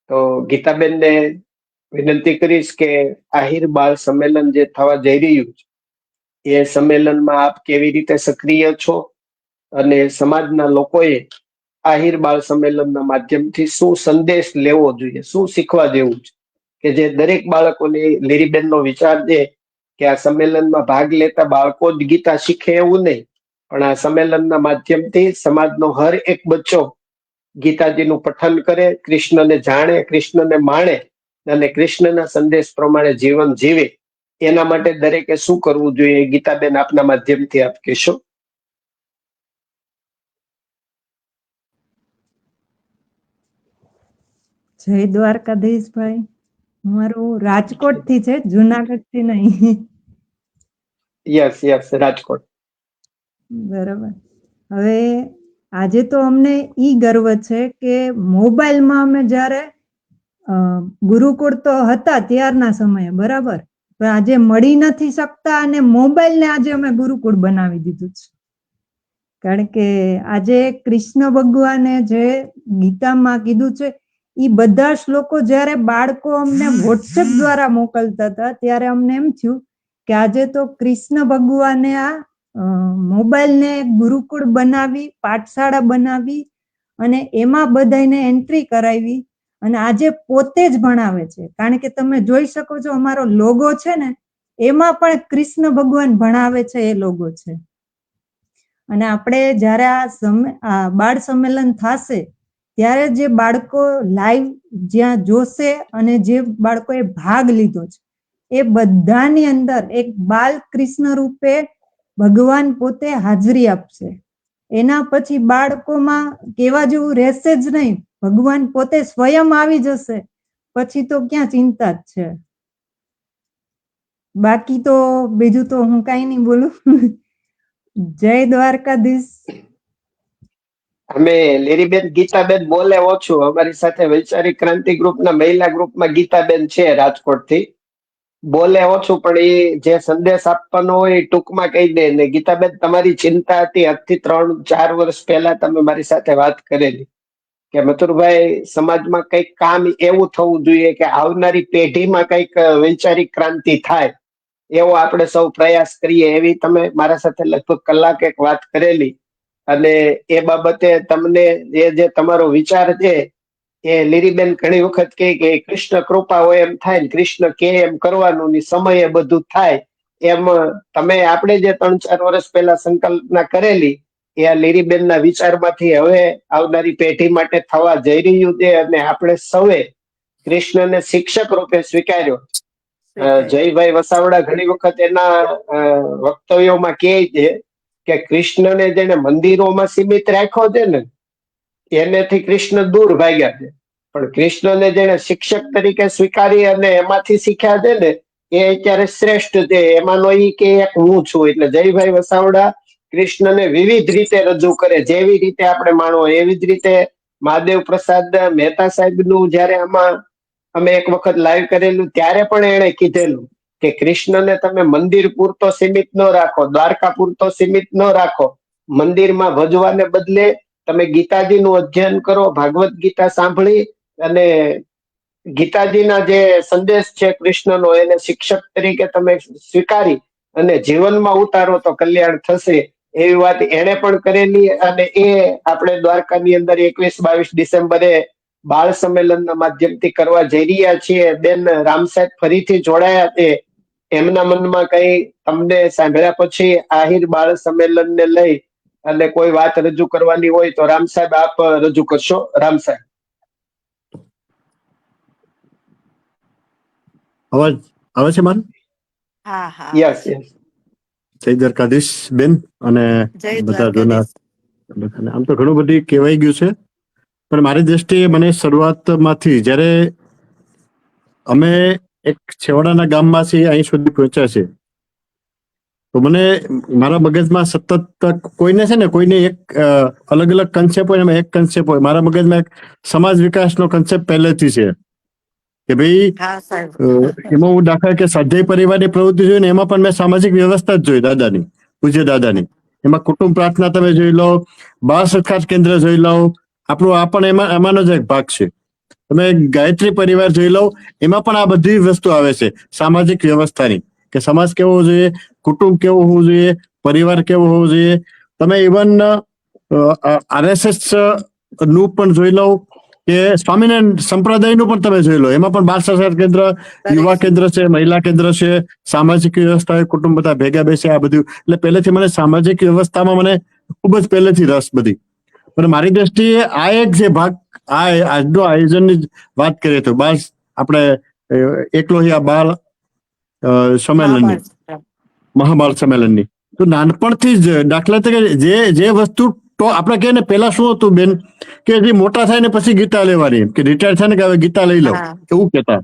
તો ગીતાબેનને વિનંતી કરીશ કે આહિર બાળ સંમેલન જે થવા જઈ રહ્યું છે એ સંમેલનમાં આપ કેવી રીતે સક્રિય છો અને સમાજના લોકોએ આહિર બાળ સંમેલનના માધ્યમથી શું સંદેશ લેવો જોઈએ, શું શીખવા જેવું છે કે જે દરેક બાળકોને લીરીબેનનો વિચાર છે કે આ સંમેલનમાં ભાગ લેતા બાળકો જ ગીતા શીખે એવું નહીં, પણ આ સંમેલનના માધ્યમથી સમાજનો હર એક બચ્ચો ગીતાજીનું પઠન કરે, કૃષ્ણને જાણે, કૃષ્ણને માણે અને કૃષ્ણના સંદેશ પ્રમાણે જીવન જીવે. એના માટે દરેકે શું કરવું જોઈએ, ગીતાબેન આપના માધ્યમથી આપ કહેશો? જય દ્વારકાધીશભાઈ. મારું રાજકોટ થી છે, જુનાગઢ થી નહીં. Yes yes, Rajkot. બરાબર. હવે આજે તો અમને ઈ ગર્વ છે કે મોબાઈલમાં અમે જ્યારે ગુરુકુળ તો હતા ત્યારના સમયે, બરાબર, પણ આજે મળી નથી શકતા અને મોબાઈલને આજે અમે ગુરુકુળ બનાવી દીધું છે. કારણ કે આજે કૃષ્ણ ભગવાને જે ગીતામાં કીધું છે એ બધા શ્લોકો જ્યારે બાળકો અમને વોટ્સએપ દ્વારા મોકલતા હતા ત્યારે અમને એમ થયું કે આજે તો કૃષ્ણ ભગવાને આ મોબાઈલને ગુરુકુળ બનાવી, પાઠશાળા બનાવી અને એમાં બધાને એન્ટ્રી કરાવી અને આજે પોતે જ ભણાવે છે. કારણ કે તમે જોઈ શકો છો અમારો લોગો છે ને એમાં પણ કૃષ્ણ ભગવાન ભણાવે છે એ લોગો છે. અને આપણે જ્યારે આ બાળ સંમેલન થશે ત્યારે જે બાળકો લાઈવ જ્યાં જોશે અને જે બાળકોએ ભાગ લીધો છે એ બધાની અંદર એક બાલ કૃષ્ણ રૂપે ભગવાન પોતે હાજરી આપશે. એના પછી બાળકોમાં કેવા જેવું રહેશે જ નહીં, ભગવાન પોતે સ્વયં આવી જશે. પછી તો ક્યાં ચિંતા જ છે. બાકી તો બીજું તો હું કઈ નહીં બોલું. જય દ્વારકાધીશ. અમે લીરીબેન, ગીતાબેન બોલે ઓછું. અમારી સાથે વૈચારિક ક્રાંતિ ગ્રુપના મહિલા ગ્રુપમાં ગીતાબેન છે રાજકોટથી. બોલે ઓછું પણ એ જે સંદેશ આપવાનો હોય એ ટૂંકમાં કહી દે. ને ગીતાબેન, તમારી ચિંતા હતી આજથી 3-4 વર્ષ પહેલા તમે મારી સાથે વાત કરેલી કે મથુરભાઈ સમાજમાં કંઈક કામ એવું થવું જોઈએ કે આવનારી પેઢીમાં કંઈક વૈચારિક ક્રાંતિ થાય, એવો આપણે સૌ પ્રયાસ કરીએ. એવી તમે મારા સાથે લગભગ કલાક એક વાત કરેલી, અને એ બાબતે તમને જે તમારો વિચાર છે એ લીરીબેન ઘણી વખત કહે કે કૃષ્ણ કૃપા હોય એમ થાય ને કૃષ્ણ કે એમ કરવાનું ની સમયે બધું થાય. એમ તમે આપણે જે 3-4 વર્ષ પહેલા સંકલ્પના કરેલી એ આ લીરીબેનના વિચારમાંથી હવે આવનારી પેઢી માટે થવા જઈ રહ્યું છે, અને આપણે સૌએ કૃષ્ણને શિક્ષક રૂપે સ્વીકાર્યો. જયભાઈ વસાવડા ઘણી વખત એના વક્તવ્યોમાં કહે છે કે કૃષ્ણને જેને મંદિરોમાં સીમિત રાખ્યો છે ને એનેથી કૃષ્ણ દૂર ભાગ્યા છે, પણ કૃષ્ણને જેને શિક્ષક તરીકે સ્વીકારી અને એમાંથી શીખ્યા છે ને એ અત્યારે શ્રેષ્ઠ છે. એમાંનો ઈ કે એક હું છું. એટલે જયભાઈ વસાવડા કૃષ્ણને વિવિધ રીતે રજૂ કરે, જેવી રીતે આપણે માણવો એવી જ રીતે. મહાદેવ પ્રસાદ મહેતા સાહેબનું જયારે આમાં અમે એક વખત લાઈવ કરેલું ત્યારે પણ એણે કીધેલું કે કૃષ્ણને તમે મંદિર પૂરતો સીમિત ન રાખો, દ્વારકા પૂરતો સીમિત ન રાખો. મંદિરમાં ભજવાને બદલે તમે ગીતાજીનું અધ્યયન કરો, ભાગવત ગીતા સાંભળી અને ગીતાજીના જે સંદેશ છે કૃષ્ણનો એને શિક્ષક તરીકે તમે સ્વીકારી અને જીવનમાં ઉતારો તો કલ્યાણ થશે. એવી વાત એને પણ કરેલી. અને એ આપણે દ્વારકાની અંદર 21-22 ડિસેમ્બરે બાળ સંમેલનના માધ્યમથી કરવા જઈ રહ્યા છીએ. બેન રામ સાહેબ ફરીથી જોડાયા છે, એમના મનમાં કઈ તમને સાંભળ્યા પછી આહિર બાળ સંમેલનને લઈ અને કોઈ વાત રજૂ કરવાની હોય તો રામ સાહેબ આપ રજૂ કરશો. રામ સાહેબ. અવાજ આવે છે મારો? હા હા યસ યસ. જય દ્વારકાધીશ બેન અને જય બધા જોનાર. દ્વારકાધીશ. આમ તો ઘણું બધું કહેવાઈ ગયું છે, પણ મારી દ્રષ્ટિએ મને શરૂઆતમાંથી જ્યારે અમે એક છેવાડાના ગામમાંથી અહીં સુધી પહોંચ્યા છે તો મને મારા મગજમાં સતત કોઈને છે ને કોઈને એક અલગ અલગ કન્સેપ્ટ હોય, એમાં એક કન્સેપ્ટ હોય. મારા મગજમાં એક સમાજ વિકાસનો કન્સેપ્ટ પહેલેથી છે કે ભાઈ એમાં હું દાખલા કે સ્વાધ્યાય પરિવારની પ્રવૃત્તિ જોઈ ને એમાં પણ મેં સામાજિક વ્યવસ્થા જ જોઈ દાદાની, પૂજ્ય દાદાની. એમાં કુટુંબ પ્રાર્થના તમે જોઈ લો, બાળ સત્કાર કેન્દ્ર જોઈ લો, આપણું આ પણ એમાંનો જ એક ભાગ છે. તમે ગાયત્રી પરિવાર જોઈ લો, એમાં પણ આ બધી વસ્તુ આવે છે સામાજિક વ્યવસ્થાની, કે સમાજ કેવો હોવો જોઈએ, કુટુંબ કેવું હોવું જોઈએ, પરિવાર કેવો હોવો જોઈએ. તમે ઇવન RSS નું પણ જોઈ લો કે સ્વામિનારાયણ સંપ્રદાયનું પણ તમે જોઈ લો, એમાં પણ બાળ સંસ્કાર કેન્દ્ર, યુવા કેન્દ્ર છે, મહિલા કેન્દ્ર છે, સામાજિક વ્યવસ્થા, કુટુંબ બધા ભેગા બેસે, આ બધું. એટલે પહેલેથી મને સામાજિક વ્યવસ્થામાં મને ખૂબ જ પહેલેથી રસ બધી. પણ મારી દ્રષ્ટિએ આ એક જે ભાગ, આ આજનો આયોજનની વાત કરીએ તો બસ આપણે એકલોહિયા બાળ સંમેલનની, મહાબાળ સંમેલનની, તો નાનપણથી જ દાખલા તરીકે જે વસ્તુ તો આપણે કહે ને પેલા શું હતું બેન કે જે મોટા થાય ને પછી ગીતા લેવાની, કે રિટાયર થાય ને કે હવે ગીતા લઈ લો એવું કહેતા.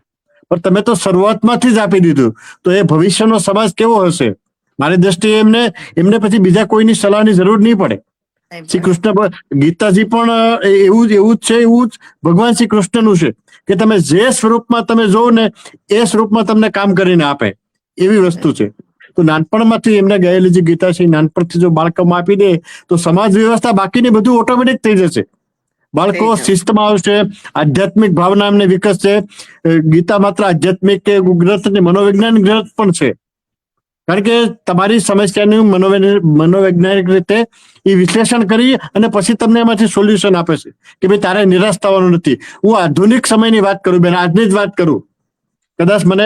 પણ તમે તો શરૂઆતમાંથી જ આપી દીધું, તો એ ભવિષ્યનો સમાજ કેવો હશે? મારી દ્રષ્ટિએ એમને પછી બીજા કોઈની સલાહની જરૂર નહીં પડે. શ્રી કૃષ્ણ ગીતાજી પણ એવું જ છે, એવું જ ભગવાન શ્રી કૃષ્ણનું છે કે તમે જે સ્વરૂપમાં તમે જોવો ને એ સ્વરૂપમાં તમને કામ કરીને આપે, એવી વસ્તુ છે. તો નાનપણમાંથી એમને ગયેલી જે ગીતા છે નાનપણથી જો બાળકોમાં આપી દે તો સમાજ વ્યવસ્થા બાકીની બધું ઓટોમેટિક થઈ જશે. બાળકો શિસ્તમાં આવશે, આધ્યાત્મિક ભાવના એમને વિકસશે. ગીતા માત્ર આધ્યાત્મિક કે ગ્રંથ મનોવૈજ્ઞાનિક ગ્રંથ પણ છે, કારણ કે તમારી સમસ્યાનું મનોવૈજ્ઞાનિક રીતે એ વિશ્લેષણ કરી અને પછી તમને એમાંથી સોલ્યુશન આપે છે કે ભાઈ તારે નિરાશ થવાનું નથી. હું આધુનિક સમયની વાત કરું બેન, આજની જ વાત કરું. કદાચ મને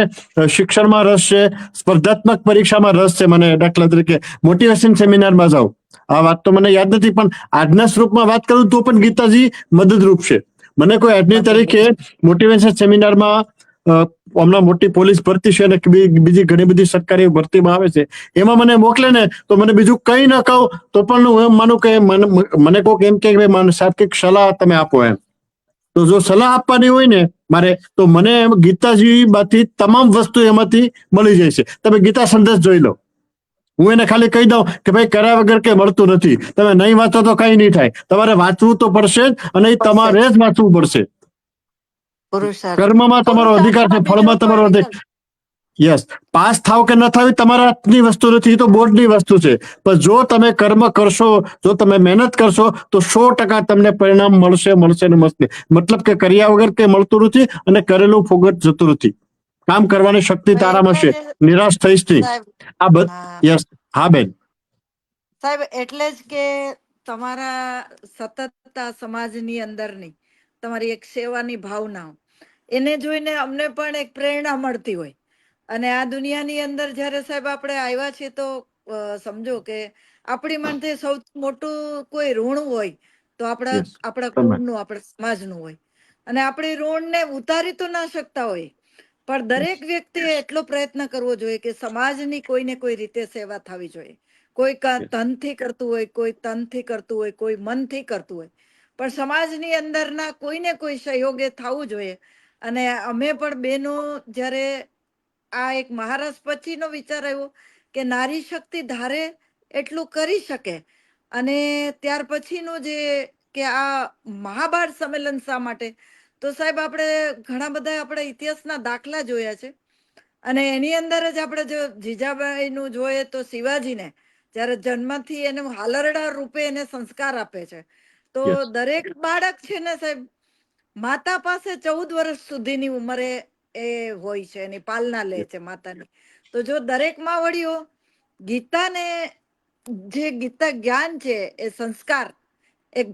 શિક્ષણમાં રસ છે, સ્પર્ધાત્મક પરીક્ષામાં રસ છે, મને દાખલા તરીકે મોટિવેશન સેમિનારમાં જાઉં, આ વાત તો મને યાદ નથી, પણ આજના સ્વરૂપમાં વાત કરું તો પણ ગીતાજી મદદરૂપ છે. મને કોઈ આજની તારીખે મોટિવેશન સેમિનારમાં હમણાં મોટી પોલીસ ભરતી છે અને બીજી ઘણી બધી સરકારી ભરતીમાં આવે છે, એમાં મને મોકલે ને તો મને બીજું કઈ ન કહું તો પણ હું એમ માનું કે મને કોઈક એમ કે સાહેબ કંઈક સલાહ તમે આપો એમ. તો જો સલાહ આપવાની હોય ને મારે, તો મને ગીતાજી માંથી તમામ વસ્તુ એમાંથી મળી જાય છે. તમે ગીતા સંદેશ જોઈ લો, હું એને ખાલી કહી દઉં કે ભાઈ કર્યા વગર કે મળતું નથી, તમે નહીં વાંચો તો કઈ નહીં થાય, તમારે વાંચવું તો પડશે જ, અને એ તમારે જ વાંચવું પડશે. કર્મમાં તમારો અધિકાર છે, ફળમાં તમારો અધિકાર. યસ, પાસ થાવ કે ન થાવ તમારા હાથની વસ્તુ નથી, તો બોર્ડની વસ્તુ છે. પણ જો તમે કર્મ કરશો, જો તમે મહેનત કરશો, તો 100% તમને પરિણામ મળશે ને મળશે. મતલબ કે કર્યા વગર કઈ મળતું નથી, અને કરેલું ફોગટ જતું નથી. કામ કરવાની શક્તિ તારામાં હશે, નિરાશ થઈશ નહીં. સાહેબ, આ બધ હા યસ. હા બેન. સાહેબ, એટલે જ કે તમારા સતત સમાજની અંદરની તમારી એક સેવાની ભાવના, એને જોઈને અમને પણ એક પ્રેરણા મળતી હોય. અને આ દુનિયાની અંદર જયારે સાહેબ આપણે આવ્યા છીએ, તો સમજો કે આપણી માટે સૌથી મોટું કોઈ ઋણ હોય તો યસ આપણા તમે કુળનું, આપણા સમાજનું હોય. અને આપણી ઋણને ઉતારી તો ના શકતા હોય, પણ યસ દરેક વ્યક્તિએ એટલો પ્રયત્ન કરવો જોઈએ કે સમાજની કોઈને કોઈ રીતે સેવા થવી જોઈએ. કોઈ યસ ધનથી કરતું હોય, કોઈ તનથી કરતું હોય, કોઈ મનથી કરતું હોય, પણ સમાજની અંદરના કોઈને કોઈ સહયોગે થવું જોઈએ. અને અમે પણ બેનો જ્યારે આ એક મહારાષ્ટ્ર પછીનો વિચાર આવ્યો કે નારી શક્તિ ધારે એટલું કરી શકે. અને ત્યાર પછીનું જે કે આ મહાભારત સંમેલન શા માટે, તો સાહેબ આપણે ઘણા બધા આપણે ઇતિહાસના દાખલા જોયા છે. અને એની અંદર જ આપણે જો જીજાબાઈ નું જોઈએ તો શિવાજીને જ્યારે જન્મથી એને હાલરડા રૂપે એને સંસ્કાર આપે છે. તો યસ દરેક બાળક છે ને સાહેબ, માતા પાસે 14 વર્ષ સુધીની ઉંમરે એ હોય છે, એની પાલના લે છે માતાની. તો જો દરેક માવડીઓ ગીતાને, જે ગીતા જ્ઞાન છે, એ સંસ્કાર એક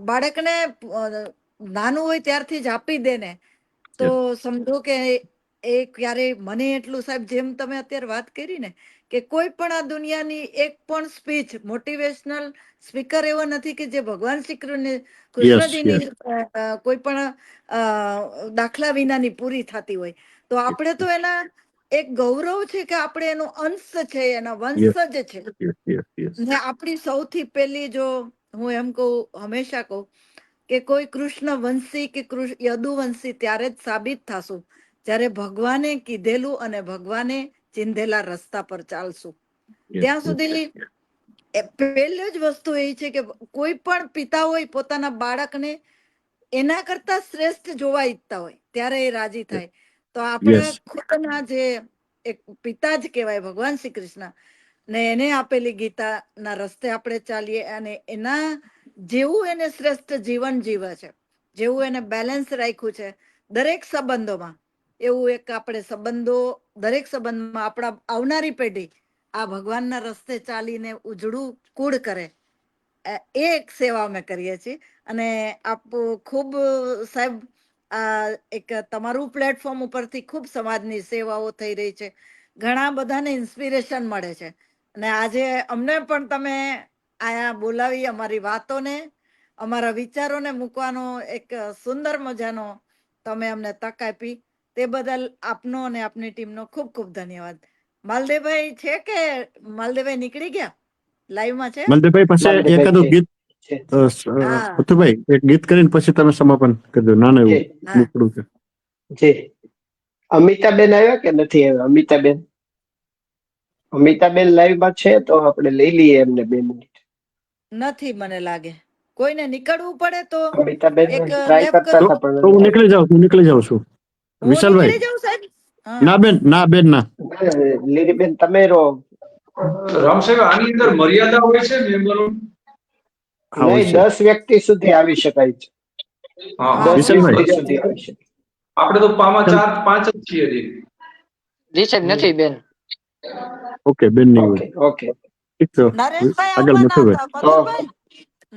બાળકને નાનું હોય ત્યારથી જ આપી દે ને, તો યસ સમજો કે એ ક્યારે મને એટલું સાહેબ, જેમ તમે અત્યારે વાત કરી ને કે કોઈ પણ આ દુનિયાની એક પણ સ્પીચ મોટિવેશનલ સ્પીકર એવો નથી કે જે ભગવાન શ્રી યસ કૃષ્ણજીની યસ કોઈ પણ દાખલા વિનાની પૂરી થતી હોય. તો આપણે તો એના એક ગૌરવ છે કે આપણે એનો અંશ છે, એના યસ વંશજ છે. યસ યસ યસ ને આપણી સૌથી પહેલી, જો હું એમ કહું, હંમેશા કહું કે કોઈ કૃષ્ણ વંશી કે યદુવંશી ત્યારે જ સાબિત થશું જ્યારે ભગવાને કીધેલું અને ભગવાને ચિંધેલા રસ્તા પર ચાલશું. યસ ત્યાં યસ સુધી પહેલી જ વસ્તુ એ છે કે કોઈ પણ પિતા હોય પોતાના બાળકને એના કરતા શ્રેષ્ઠ જોવા ઈચ્છતા હોય ત્યારે એ રાજી થાય. તો આપણે યસ ખુદના જે એક પિતા જ કહેવાય ભગવાન શ્રી કૃષ્ણ, ને એને આપેલી ગીતા ના રસ્તે આપણે ચાલીએ, અને એના જેવું એને શ્રેષ્ઠ જીવન જીવે છે, જેવું એને બેલેન્સ રાખ્યું છે દરેક સંબંધોમાં, એવું એક આપણે સંબંધો, દરેક સંબંધમાં આપણા આવનારી પેઢી આ ભગવાનના રસ્તે ચાલીને ઉજળું કુળ કરે, એ એક સેવા અમે કરીએ છીએ. અને આપ ખૂબ સાહેબ, આ એક તમારું પ્લેટફોર્મ ઉપરથી ખૂબ સમાજની સેવાઓ થઈ રહી છે, ઘણા બધાને ઇન્સ્પિરેશન મળે છે. અને આજે અમને પણ તમે આયા બોલાવી અમારી વાતોને, અમારા વિચારોને મૂકવાનો એક સુંદર મજાનો તમે અમને તક આપી, તે બદલ આપનો અને આપની ટીમનો ખૂબ ખૂબ ધન્યવાદ. માલદેવભાઈ છે કે માલદેવભાઈ નીકળી ગયા? લાઈવમાં છે? મલદેભાઈ પાસે માલદેભાઈ એકાદું છે. ગીત, છે. હા પૃથ્વીભાઈ એક ગીત કરીને પછી તમે સમાપન કરી દો. નાનું એવું જી હા નીકળું છે. જી. અમિતાબેન આવ્યા કે નથી આવ્યા? અમિતાબેન, અમિતાબેન લાઈવમાં છે તો આપણે લઈ લઈએ એમને 2 મિનિટ. નથી મને લાગે. કોઈને નીકળવું પડે તો અમિતાબેન એક ટ્રાય લેફ કરતા કરો. તો હતા પણ તો હું નીકળી જાઉં છું. હું વિશાલભાઈ. નીકળી જાઉં સાહેબ? હા ના બેન, ના બેન, ના. લીલીબેન તમે રહો. રામસાહેબ, આની અંદર મર્યાદા હોય છે મેમ્બરો? હા હોય નહીં, છે. 10 વ્યક્તિ સુધી આવી શકાય છે. હા હા હા, 10 બોલો વિશાલભાઈ. વ્યક્તિ બોલો. સુધી આવી શકે. આપણે તો પામાં ચાલ, 4-5 જ છીએ હજી. જી સાહેબ, નથી બેન. ઓકે બેન નહીં હોય. Okay okay. ઠીક છે. નરેશભાઈ આગળ આવવાના મથુરભાઈ. હતા, તો મથુરભાઈ.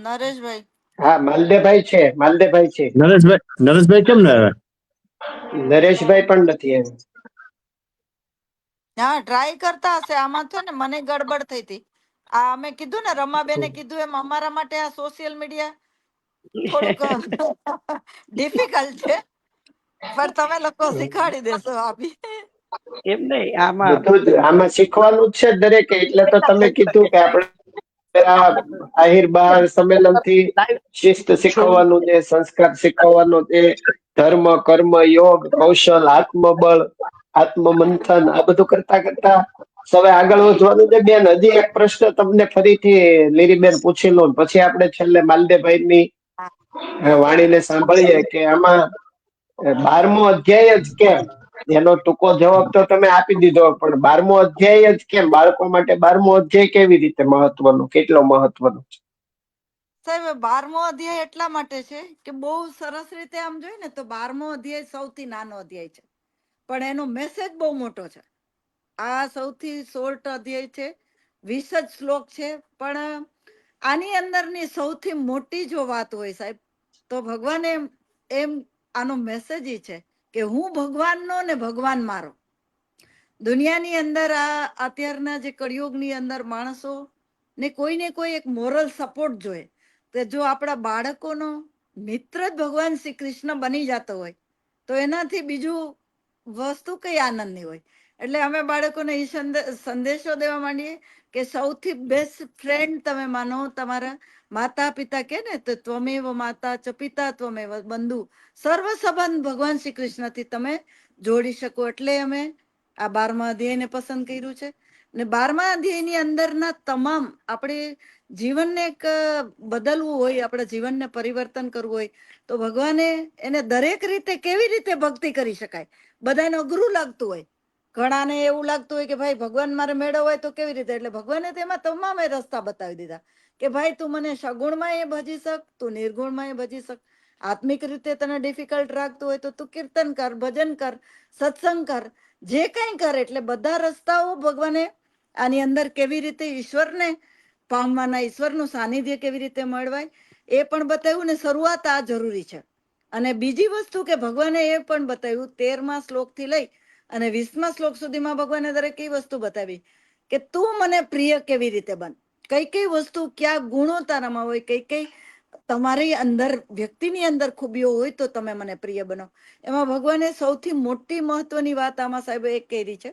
નરેશભાઈ. હા, માલદેભાઈ છે, માલદેભાઈ છે. નરેશભાઈ કેમ ના આવ્યા? નરેશભાઈ પણ નથી આવ્યા. હા, ટ્રાય કરતા હશે. આમાં છે ને મને ગડબડ થઈ હતી. આ અમે કીધું ને, રમાબેને કીધું એમ, અમારા માટે આ સોશિયલ મીડિયા થોડુંક ડિફિકલ્ટ છે, પણ તમે લોકો શીખવાડી દેશો આપી. એમ નહીં, આમાં બધું જ આમાં શીખવાનું જ છે દરેકે, એટલે તો તમે કીધું કે આપણે આ આહિર બહાર સંમેલન થી શિસ્ત શીખવવાનું છે, સંસ્કાર શીખવવાનો છે, ધર્મ, કર્મ, યોગ, કૌશલ, આત્મબળ, આત્મમંથન, આ બધું કરતા કરતા હવે આગળ વધવાનું છે. બેન, હજી એક પ્રશ્ન તમને ફરીથી લીરીબેન પૂછી લો, પછી આપણે છેલ્લે માલદેભાઈ ની વાણીને સાંભળીએ કે આમાં 12મો અધ્યાય જ કેમ? એનો ટૂંકો જવાબ તો તમે આપી દીધો, પણ 12મો અધ્યાય જ કેમ? બાળકો માટે 12મો અધ્યાય કેવી રીતે મહત્વનો, કેટલો મહત્વનો છે? સાહેબ 12મો અધ્યાય એટલા માટે છે કે બહુ સરસ રીતે આમ જોઈએ ને તો 12મો અધ્યાય સૌથી નાનો અધ્યાય છે, પણ એનો મેસેજ બહુ મોટો છે. આ સૌથી શોર્ટ અધ્યાય છે, 20 જ શ્લોક છે, પણ આની અંદરની સૌથી મોટી જો વાત હોય સાહેબ, તો ભગવાન એમ આનો મેસેજ ઈ છે કે હું ભગવાનનો ને ભગવાન મારો. દુનિયાની અંદર આ અત્યારના જે કળિયુગની અંદર માણસો ને કોઈ એક મોરલ સપોર્ટ જોઈએ. કે જો આપણા બાળકોનો મિત્ર જ ભગવાન શ્રી કૃષ્ણ બની જતો હોય તો એનાથી બીજું વસ્તુ કઈ આનંદની હોય. એટલે અમે બાળકોને એ સંદેશો દેવા માંડીએ કે સૌથી બેસ્ટ ફ્રેન્ડ તમે માનો તમારા માતા પિતા, કે ને તો ત્વમેવ માતા ચ પિતા ત્વમેવ બંધુ, સર્વ સંબંધ ભગવાન શ્રી કૃષ્ણથી તમે જોડી શકો. એટલે અમે આ 12મા અધ્યાયને પસંદ કર્યું છે. ને 12મા અધ્યાયની અંદરના તમામ આપણે જીવનને એક બદલવું હોય, આપણા જીવનને પરિવર્તન કરવું હોય તો ભગવાને એને દરેક રીતે કેવી રીતે ભક્તિ કરી શકાય, બધાને અઘરું લાગતું હોય. ઘણાને એવું લાગતું હોય કે ભાઈ ભગવાન મારે મેળવવા હોય તો કેવી રીતે, એટલે ભગવાને તેમાં તમામે રસ્તા બતાવી દીધા કે ભાઈ તું મને સગુણમાં એ ભજી શક, તું નિર્ગુણમાં એ ભજી શક. આત્મિક રીતે તને ડિફિકલ્ટ રાખતું હોય તો તું કીર્તન કર, ભજન કર, સત્સંગ કર, જે કઈ કર. એટલે બધા રસ્તાઓ ભગવાને આની અંદર કેવી રીતે ઈશ્વરને પામવાના, ઈશ્વરનું સાનિધ્ય કેવી રીતે મળવાય એ પણ બતાવ્યું ને. શરૂઆત આ જરૂરી છે. અને બીજી વસ્તુ કે ભગવાને એ પણ બતાવ્યું 13મા શ્લોકથી લઈ અને 20મા શ્લોક સુધીમાં ભગવાને દરેક કઈ વસ્તુ બતાવી કે તું મને પ્રિય કેવી રીતે બન, કઈ કઈ વસ્તુ, ક્યાં ગુણો તારામાં હોય, કઈ કઈ તમારી અંદર વ્યક્તિની અંદર ખૂબીઓ હોય તો તમે મને પ્રિય બનો. એમાં ભગવાને સૌથી મોટી મહત્વની વાત આમાં સાહેબ એક કરી છે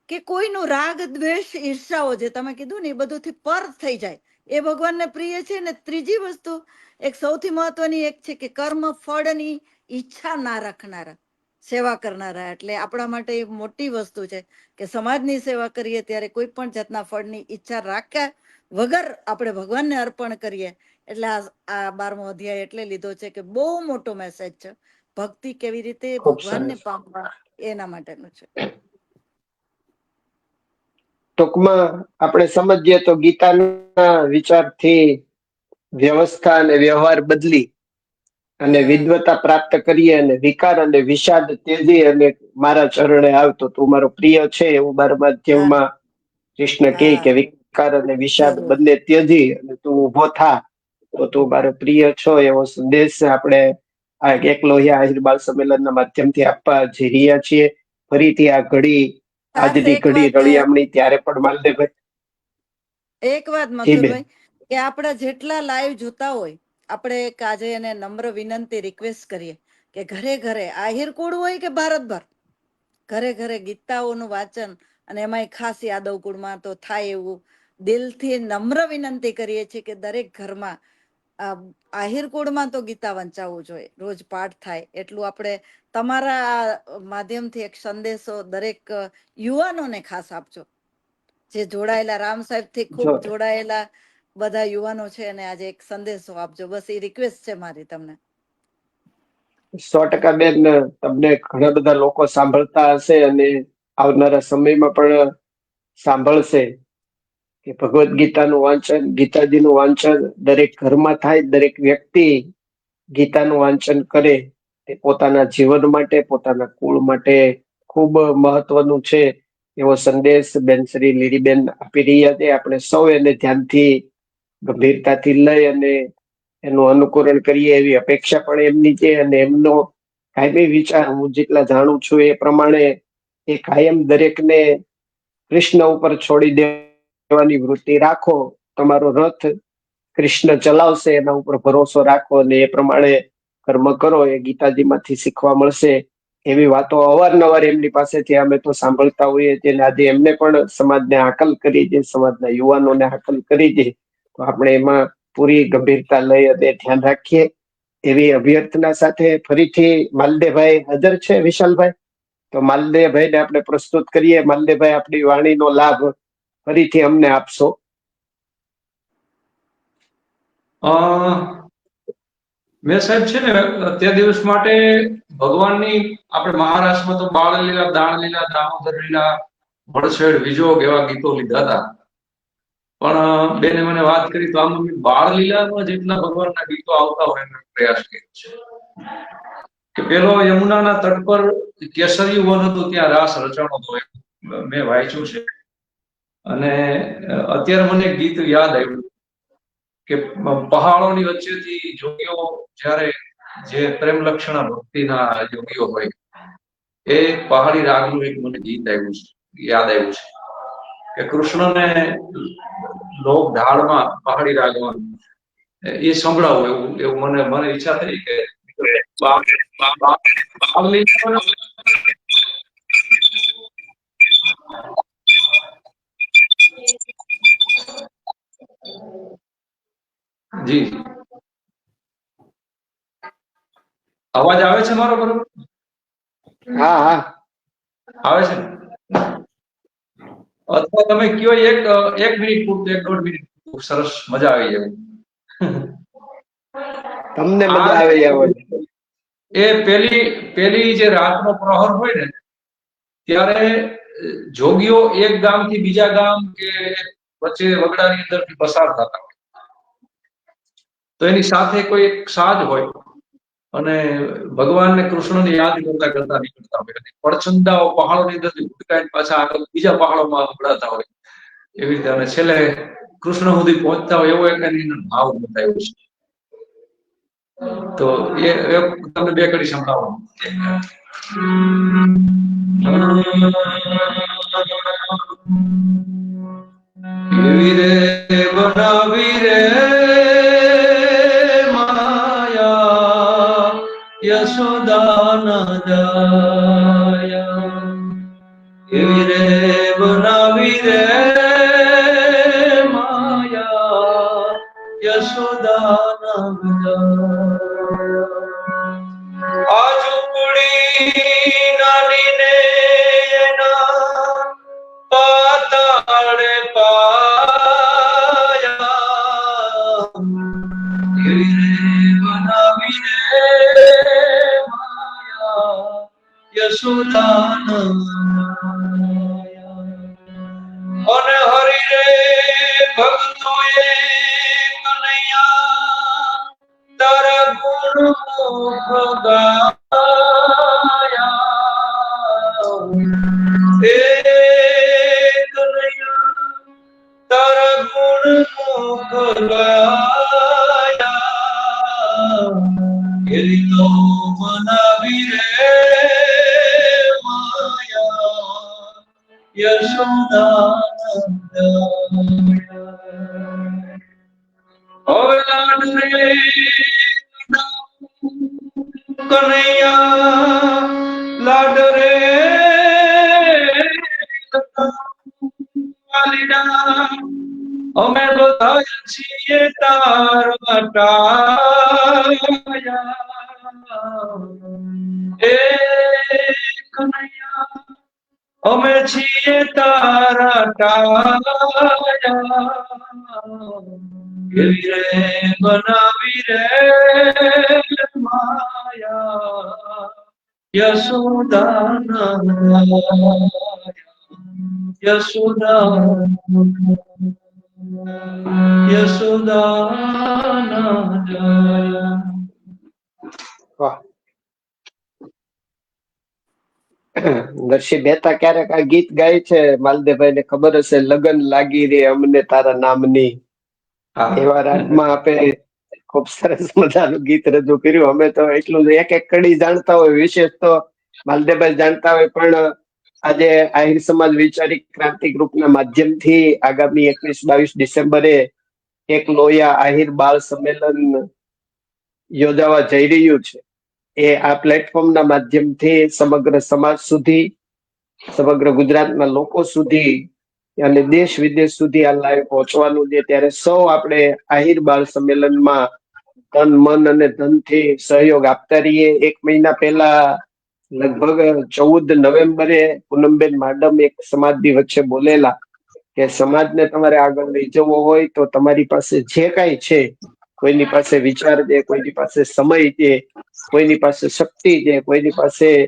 કે કોઈનું રાગ, દ્વેષ, ઈર્ષાઓ જે તમે કીધું ને એ બધુંથી પર થઈ જાય એ ભગવાનને પ્રિય છે. ને ત્રીજી વસ્તુ એક સૌથી મહત્વની એક છે કે કર્મ ફળની ઈચ્છા ના રાખનારા, સેવા કરનારા. એટલે આપણા માટે એક મોટી વસ્તુ છે કે સમાજની સેવા કરીએ ત્યારે કોઈ પણ જાતના ફળની ઈચ્છા રાખ્યા વગર આપણે ભગવાનને અર્પણ કરીએ. એટલે આ 12મો અધ્યાય એટલે લીધો છે કે બહુ મોટો મેસેજ છે. ભક્તિ કેવી રીતે ખૂબ ભગવાનને સરસ. પામવા એના માટેનું છે. ટૂંકમાં આપણે સમજીએ તો ગીતાના વિચારથી વ્યવસ્થા અને વ્યવહાર બદલી અને હા વિદ્વતા પ્રાપ્ત કરીએ અને વિકાર અને વિષાદ ત્યજી અને મારા ચરણે આવતો તું મારો પ્રિય છે એવું 12મા હા અધ્યાયમાં કૃષ્ણ કહે કે હા વિકાર અને વિષાદ જરૂર. બંને ત્યજી અને તું ઉભો થા તો તું મારો પ્રિય છો એવો સંદેશ આપણે આ એકલોહ્યા આહિર બાલ સંમેલનના માધ્યમથી આપવા જઈ રહ્યા છીએ. ફરીથી આ ઘડી, ખાસ આજની એક ઘડી વાત રળિયામણી ત્યારે પણ માલદેભાઈ. એક વાત જી બેન. મથુરભાઈ કે આપણા જેટલા લાઈવ જોતા હોય આપણે એક આજે એને નમ્ર વિનંતી રિક્વેસ્ટ કરીએ કે ઘરે ઘરે આહિર કુળ હોય કે ભારતભર, ઘરે ઘરે ગીતાઓનું વાંચન, અને એમાંય ખાસ યાદવ કુળમાં તો થાય એવું દિલથી નમ્ર વિનંતી કરીએ છીએ કે દરેક ઘરમાં આહિર કુળમાં તો ગીતા વંચાવવું જોઈએ, રોજ પાઠ થાય. એટલું આપણે તમારા માધ્યમથી એક સંદેશો દરેક યુવાનોને ખાસ આપજો, જે જોડાયેલા રામ સાહેબ થી ખૂબ જો જોડાયેલા બધા યુવાનો છે. અને આજે એક સંદેશો આપજો, બસ એ રિક્વેસ્ટ છે મારી તમને. 100% બેન, તમને ઘણા બધા લોકો સાંભળતા હશે અને આવનારા સમયમાં પણ સાંભળશે કે ભગવદ્ ગીતાનું વાંચન, ગીતાજીનું વાંચન દરેક ઘરમાં થાય. દરેક વ્યક્તિ ગીતાનું વાંચન કરે તે પોતાના જીવન માટે, પોતાના કુળ માટે ખૂબ મહત્વનું છે એવો સંદેશ બેન શ્રી લીલીબેન આપી રહ્યા છે. આપણે સૌ એને ધ્યાનથી, ગંભીરતાથી લઈ અને એનું અનુકરણ કરીએ એવી અપેક્ષા પણ એમની છે. અને એમનો કાયમી વિચાર હું જેટલા જાણું છું એ પ્રમાણે એ કાયમ દરેકને કૃષ્ણ ઉપર છોડી દેવાની વૃત્તિ રાખો, તમારો રથ કૃષ્ણ ચલાવશે, એના ઉપર ભરોસો રાખો અને એ પ્રમાણે કર્મ કરો. એ ગીતાજીમાંથી શીખવા મળશે. એવી વાતો અવારનવાર એમની પાસેથી અમે તો સાંભળતા હોઈએ છીએ. આજે એમને પણ સમાજને હાકલ કરી છે, સમાજના યુવાનોને હાકલ કરી છે. તો આપણે એમાં પૂરી ગંભીરતા લઈ અને ધ્યાન રાખીએ એવી અભ્યર્થના સાથે ફરીથી માલદેભાઈ હાજર છે. વિશાલભાઈ, તો માલદેવભાઈને આપણે પ્રસ્તુત કરીએ. માલદેવભાઈ, આપણી વાણીનો લાભ ફરીથી અમને આપશો. મેં સાહેબ છે ને તે દિવસ માટે ભગવાનની આપણે મહારાષ્ટ્રમાં તો બાળ લીલા, દાણ લીલા, દામોદર લીલા, મળછેડ, વિજોગ એવા ગીતો લીધા હતા. પણ બેને મને વાત કરી તો આમ બાળ લીલામાં જેટલા ભગવાનના ગીતો આવતા હોય એનો પ્રયાસ કર્યો છે. કે પેલો યમુનાના તટ પર કેસરિયું વન હતું, ત્યાં રાસ રચાણો હતો, મેં વાંચ્યું છે. અને અત્યારે મને એક ગીત યાદ આવ્યું કે પહાડોની વચ્ચેથી જોગીઓ જ્યારે જે પ્રેમ લક્ષણા ભક્તિના યોગીઓ હોય એ પહાડી રાગનું એક મને ગીત આવ્યું છે, યાદ આવ્યું છે કે કૃષ્ણને લોક ઢાળમાં પહાડી રાગમાં એ સંભળાવું એવું મને ઈચ્છા થઈ કે જી અવાજ આવે છે મારો બરોબર? હા હા આવે છે. અથવા તમે કયો એક મિનિટ પૂરતું, 1-1.5 મિનિટ પૂરતું, સરસ મજા આવી જાય. તમને મજા આવે એવો એ પેલી જે રાતનો પ્રહર હોય ને ત્યારે જોગીઓ એક ગામથી બીજા ગામ કે વચ્ચે વગડાની અંદરથી પસાર થતા હોય તો એની સાથે કોઈ એક સાજ હોય અને ભગવાનને કૃષ્ણને યાદ કરતા કરતા નીકળતા હોય અને પડછંદાઓ પહાડોની અંદરથી ઉટકાઈને પાછા આગળ બીજા પહાડોમાં ઉભરાતા હોય એવી રીતે, અને છેલ્લે કૃષ્ણ સુધી પહોંચતા હોય એવો એક એની અંદર ભાવ બતાવ્યો છે. તો એ તમને બે કડી સંભળાવો. એવી રે બનાવી રે માયા યશોદા ના જાયા, એવી રે બનાવી રે માયા યશોદા ના જાયા, આ ઝૂંપડી નાની ને એના પાતાળે પાયા, એવી રે બનાવી રે માયા યશોદા ના જાયા, અને હરિ રે ભક્તોએ કનૈયા તારા ગુણ મુખ ગાયા, એ કનૈયા તારા ગુણ મુખ ગાયા, એવી તો બનાવી રે માયા યશોદા હવે લાડ રે કનૈયા લાડ રે વાલીડા, અમે બધા છીએ તારા ટાયા, એ કનૈયા અમે છીએ તારા ટાયા, એવી રે બનાવી રે માયા યશોદા ના યશોદા યશોદા ના જાયા. વાહ. નરસિંહ મહેતા ક્યારેક આ ગીત ગાય છે, માલદેવભાઈ ને ખબર હશે, લગન લાગી રે અમને તારા નામની, એવા રાગમાં આપણે ખૂબ સરસ મજાનું ગીત રજૂ કર્યું. અમે તો એટલું એક એક કડી જાણતા હોય, વિશેષ તો માલદેવભાઈ જાણતા હોય, પણ આજે આહિર સમાજ વૈચારિક ક્રાંતિ ગ્રુપના માધ્યમથી આગામી 21-22 ડિસેમ્બરે એક લોયા આહિર બાળ સંમેલન યોજાવા જઈ રહ્યું છે. એ આ પ્લેટફોર્મના માધ્યમથી સમગ્ર સમાજ સુધી, સમગ્ર ગુજરાતના લોકો સુધી અને દેશ વિદેશ સુધી આ લાઈવ પહોંચવાનું છે. ત્યારે સૌ આપણે આહિર બાળ સંમેલનમાં તન મન અને ધનથી સહયોગ આપતા રહીએ. 1 મહિના પહેલા લગભગ 14 નવેમ્બરે પૂનમબેન માડમ એક સમાજની વચ્ચે બોલેલા કે સમાજને તમારે આગળ લઈ જવો હોય તો તમારી પાસે જે કાંઈ છે કોઈની પાસે વિચાર છે, કોઈની પાસે સમય છે, કોઈની પાસે શક્તિ છે, કોઈની પાસે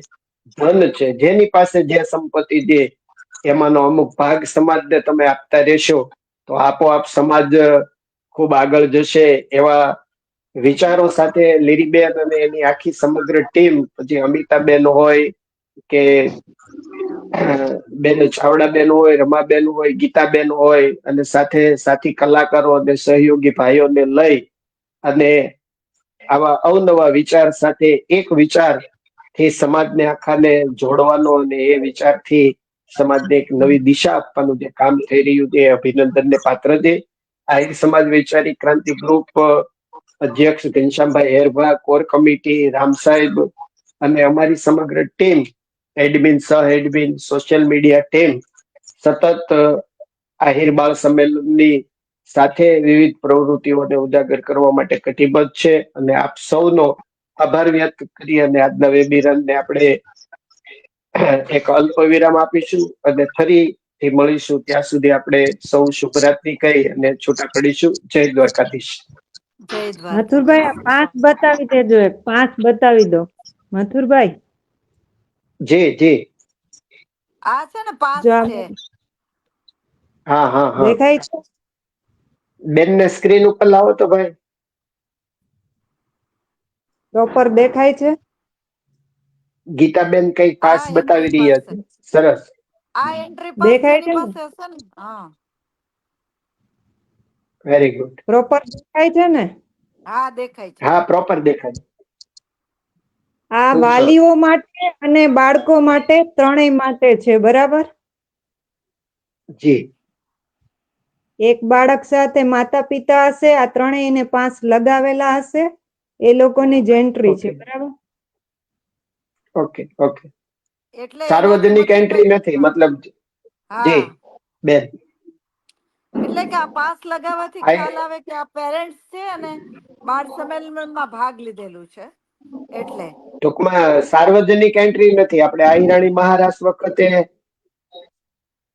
ધન છે. જેની પાસે જે સંપત્તિ છે એમાંનો અમુક ભાગ સમાજને તમે આપતા રહેશો તો આપોઆપ સમાજ ખૂબ આગળ જશે. એવા વિચારો સાથે લીરીબેન અને એની આખી સમગ્ર ટીમ, પછી અમિતાબેન હોય કે બેન ચાવડાબેન હોય, રમાબેન હોય, ગીતાબેન હોય, અને સાથે સાથી કલાકારો અને સહયોગી ભાઈઓને લઈ અને આવા અવનવા વિચાર સાથે એક વિચાર થી સમાજને આખાને જોડવાનો અને એ વિચારથી સમાજને એક નવી દિશા આપવાનું જે કામ થઈ રહ્યું છે એ અભિનંદનને પાત્ર છે. આહિર સમાજ વૈચારિક ક્રાંતિ ગ્રુપ અધ્યક્ષ ઘનશ્યામભાઈ હેરભા, કોર કમિટી રામ સાહેબ અને અમારી સમગ્ર ટીમ, એડમિન, સહ એડમિન, સોશિયલ મીડિયા ટીમ સતત આહિર બાળ સંમેલનની સાથે વિવિધ પ્રવૃત્તિઓને ઉજાગર કરવા માટે કટિબદ્ધ છે. અને આપ સૌનો આભાર વ્યક્ત કરી અને આજના વેબિનારને આપણે એક અલ્પ વિરામ આપીશું અને ફરીથી મળીશું. ત્યાં સુધી આપણે સૌ શુભરાત્રી કહી અને છૂટા પડીશું. જય દ્વારકાધીશ. જય મથુરભાઈ, આ દ્વારકાધીશ. 5 બતાવી દેજો, 5 બતાવી દો મથુરભાઈ. જી જી. આ છે ને પાસ જો છે. હા હા હા. દેખાય છે? બેનને સ્ક્રીન ઉપર લાવો તો ભાઈ. પ્રોપર દેખાય છે? ગીતાબેન કઈ પાસ આ બતાવી એન્ટ્રી રહ્યા પાસે, છે. સરસ. આ એન્ટ્રી પાસ દેખાય જેની છે ને? પાસે હશે ને, હા વેરી ગુડ. પ્રોપર દેખાય છે ને? હા દેખાય છે. હા, પ્રોપર દેખાય. આ ખૂબ સરસ. વાલીઓ માટે અને બાળકો માટે ત્રણેય માટે છે, બરાબર? જી. એક બાળક સાથે માતા પિતા હશે, આ ત્રણેયને 5 લગાવેલા હશે, એ લોકોની જ એન્ટ્રી છે, ઓકે બરાબર? Okay okay. એટલે એનાથી સાર્વજનિક એન્ટ્રી મથુરભાઈ, નથી, મતલબ. જી હા બેન. એટલે કે આ પાસ લગાવવાથી ખ્યાલ આવે કે આ પેરેન્ટ્સ છે અને બાળ સંમેલનમાં ભાગ લીધેલું છે એટલે. ટૂંકમાં સાર્વજનિક એન્ટ્રી નથી. આપણે આહિરાણી મહારાજ વખતે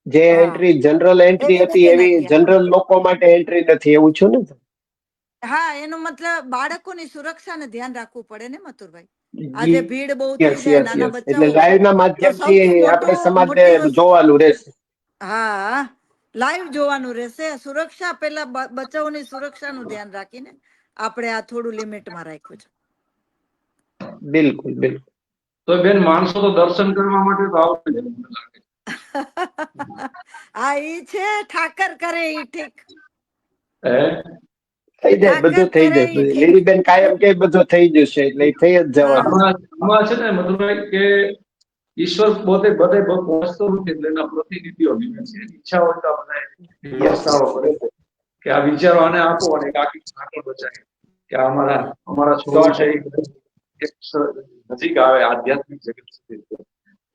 જે હા એન્ટ્રી જનરલ એન્ટ્રી એવી હતી રીતે એવી નથી. હા જનરલ લોકો માટે એન્ટ્રી નથી, એવું છું ને? હા, એનો મતલબ બાળકોની સુરક્ષાને ધ્યાન રાખવું પડે ને મથુરભાઈ. આજે જી. ભીડ બહુ થઈ યસ જાય, યસ નાના યસ. એટલે બચ્ચાઓ હોય, લાઈવ ના તો માધ્યમથી સૌથી આપણે મોટું સમાજને મોટી વસ્તુ, જોવાનું રહેશે. હા લાઈવ જોવાનું રહેશે. સુરક્ષા પેલા બચ્ચાઓની સુરક્ષાનું ધ્યાન રાખીને આપણે આ થોડું લિમિટમાં રાખ્યું છે. બિલકુલ બિલકુલ. તો બેન, માણસો તો દર્શન કરવા માટે તો આવશે જ, મને લાગે. આ ઈ છે ઠાકર કરે ઈ ઠીક. હે? થઈ જાય, ઠાકર બધું થઈ કરે ઈ જશે. ઠીક. લીલીબેન કાયમ કે બધું થઈ જશે, એટલે એ થઈ જ જવાનું. હા આમાં છે ને મધુભાઈ કે ઈશ્વર પોતે બધે પહોંચતો નથી, એટલે એના પ્રતિનિધિઓ નીકળે છે. એની ઈચ્છા હોય તો આપણે યસ વ્યવસ્થાઓ કરે કે આ વિચારો આને આપો અને એક આખી આગળ બચાવે કે અમારા છોડું છે 100%. એ નજીક આવે આધ્યાત્મિક જગત સુધી.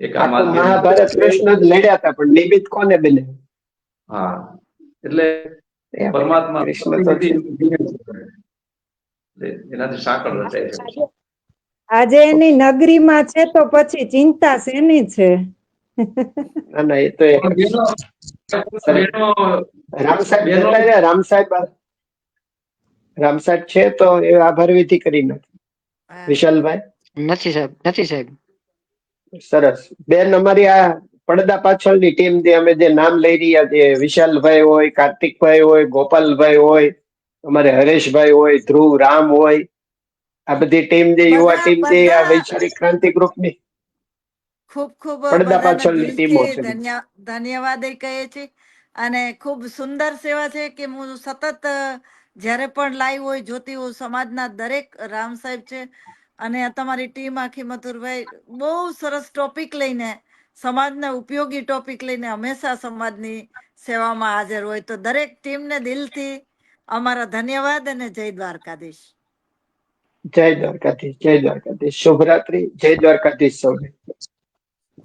એક આ આખું માધ્યમ. મહાભારત કૃષ્ણ જ લડ્યા હતા, પણ નિમિત્ત કોને બને? હા, એટલે પરમાત્મા કૃષ્ણ તો પ્રતિનિધિ છે. એનાથી સાંકળ રચાય છે. આજે એની નગરીમાં છે તો પછી ચિંતા શેની છે? ના ના, એ તો એક પણ બેનો સરસ. બેનો રામ સાહેબ બેનો જતા રહ્યા. રામ સાહેબ છે તો એ આભાર વિધિ કરી નાખે. હા. વિશાલભાઈ. નથી સાહેબ, નથી સાહેબ. સરસ. બેન, અમારી આ પડદા પાછળની ટીમ જે અમે જે નામ લઈ રહ્યા છે, વિશાલભાઈ હોય, કાર્તિકભાઈ હોય, ગોપાલભાઈ હોય, અમારે હરેશભાઈ હોય, ધ્રુવ, રામ હોય, આ બધી ટીમ જે યુવા ટીમ જે આ બધા વૈચારિક ક્રાંતિ ગ્રુપની ખૂબ ખૂબ પડદા બધાને પાછળની ટીમો દિલથી છે. ધન્યવાદ કહીએ છીએ. અને ખૂબ સુંદર સેવા છે કે હું સતત જ્યારે પણ લાઈવ હોય જોતી હું. સમાજના દરેક રામ સાહેબ છે અને તમારી ટીમ આખી મથુરભાઈ બહુ સરસ ટોપિક લઈને, સમાજને ઉપયોગી ટોપિક લઈને હંમેશા સમાજની સેવામાં હાજર હોય. તો દરેક ટીમને દિલથી અમારા ધન્યવાદ અને જય દ્વારકાધીશ. જય દ્વારકાધીશ. જય દ્વારકાધીશ. શુભરાત્રી. જય દ્વારકાધીશ સૌને.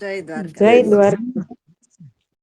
જય જય દ્વારકાધીશ. દ્વારકા.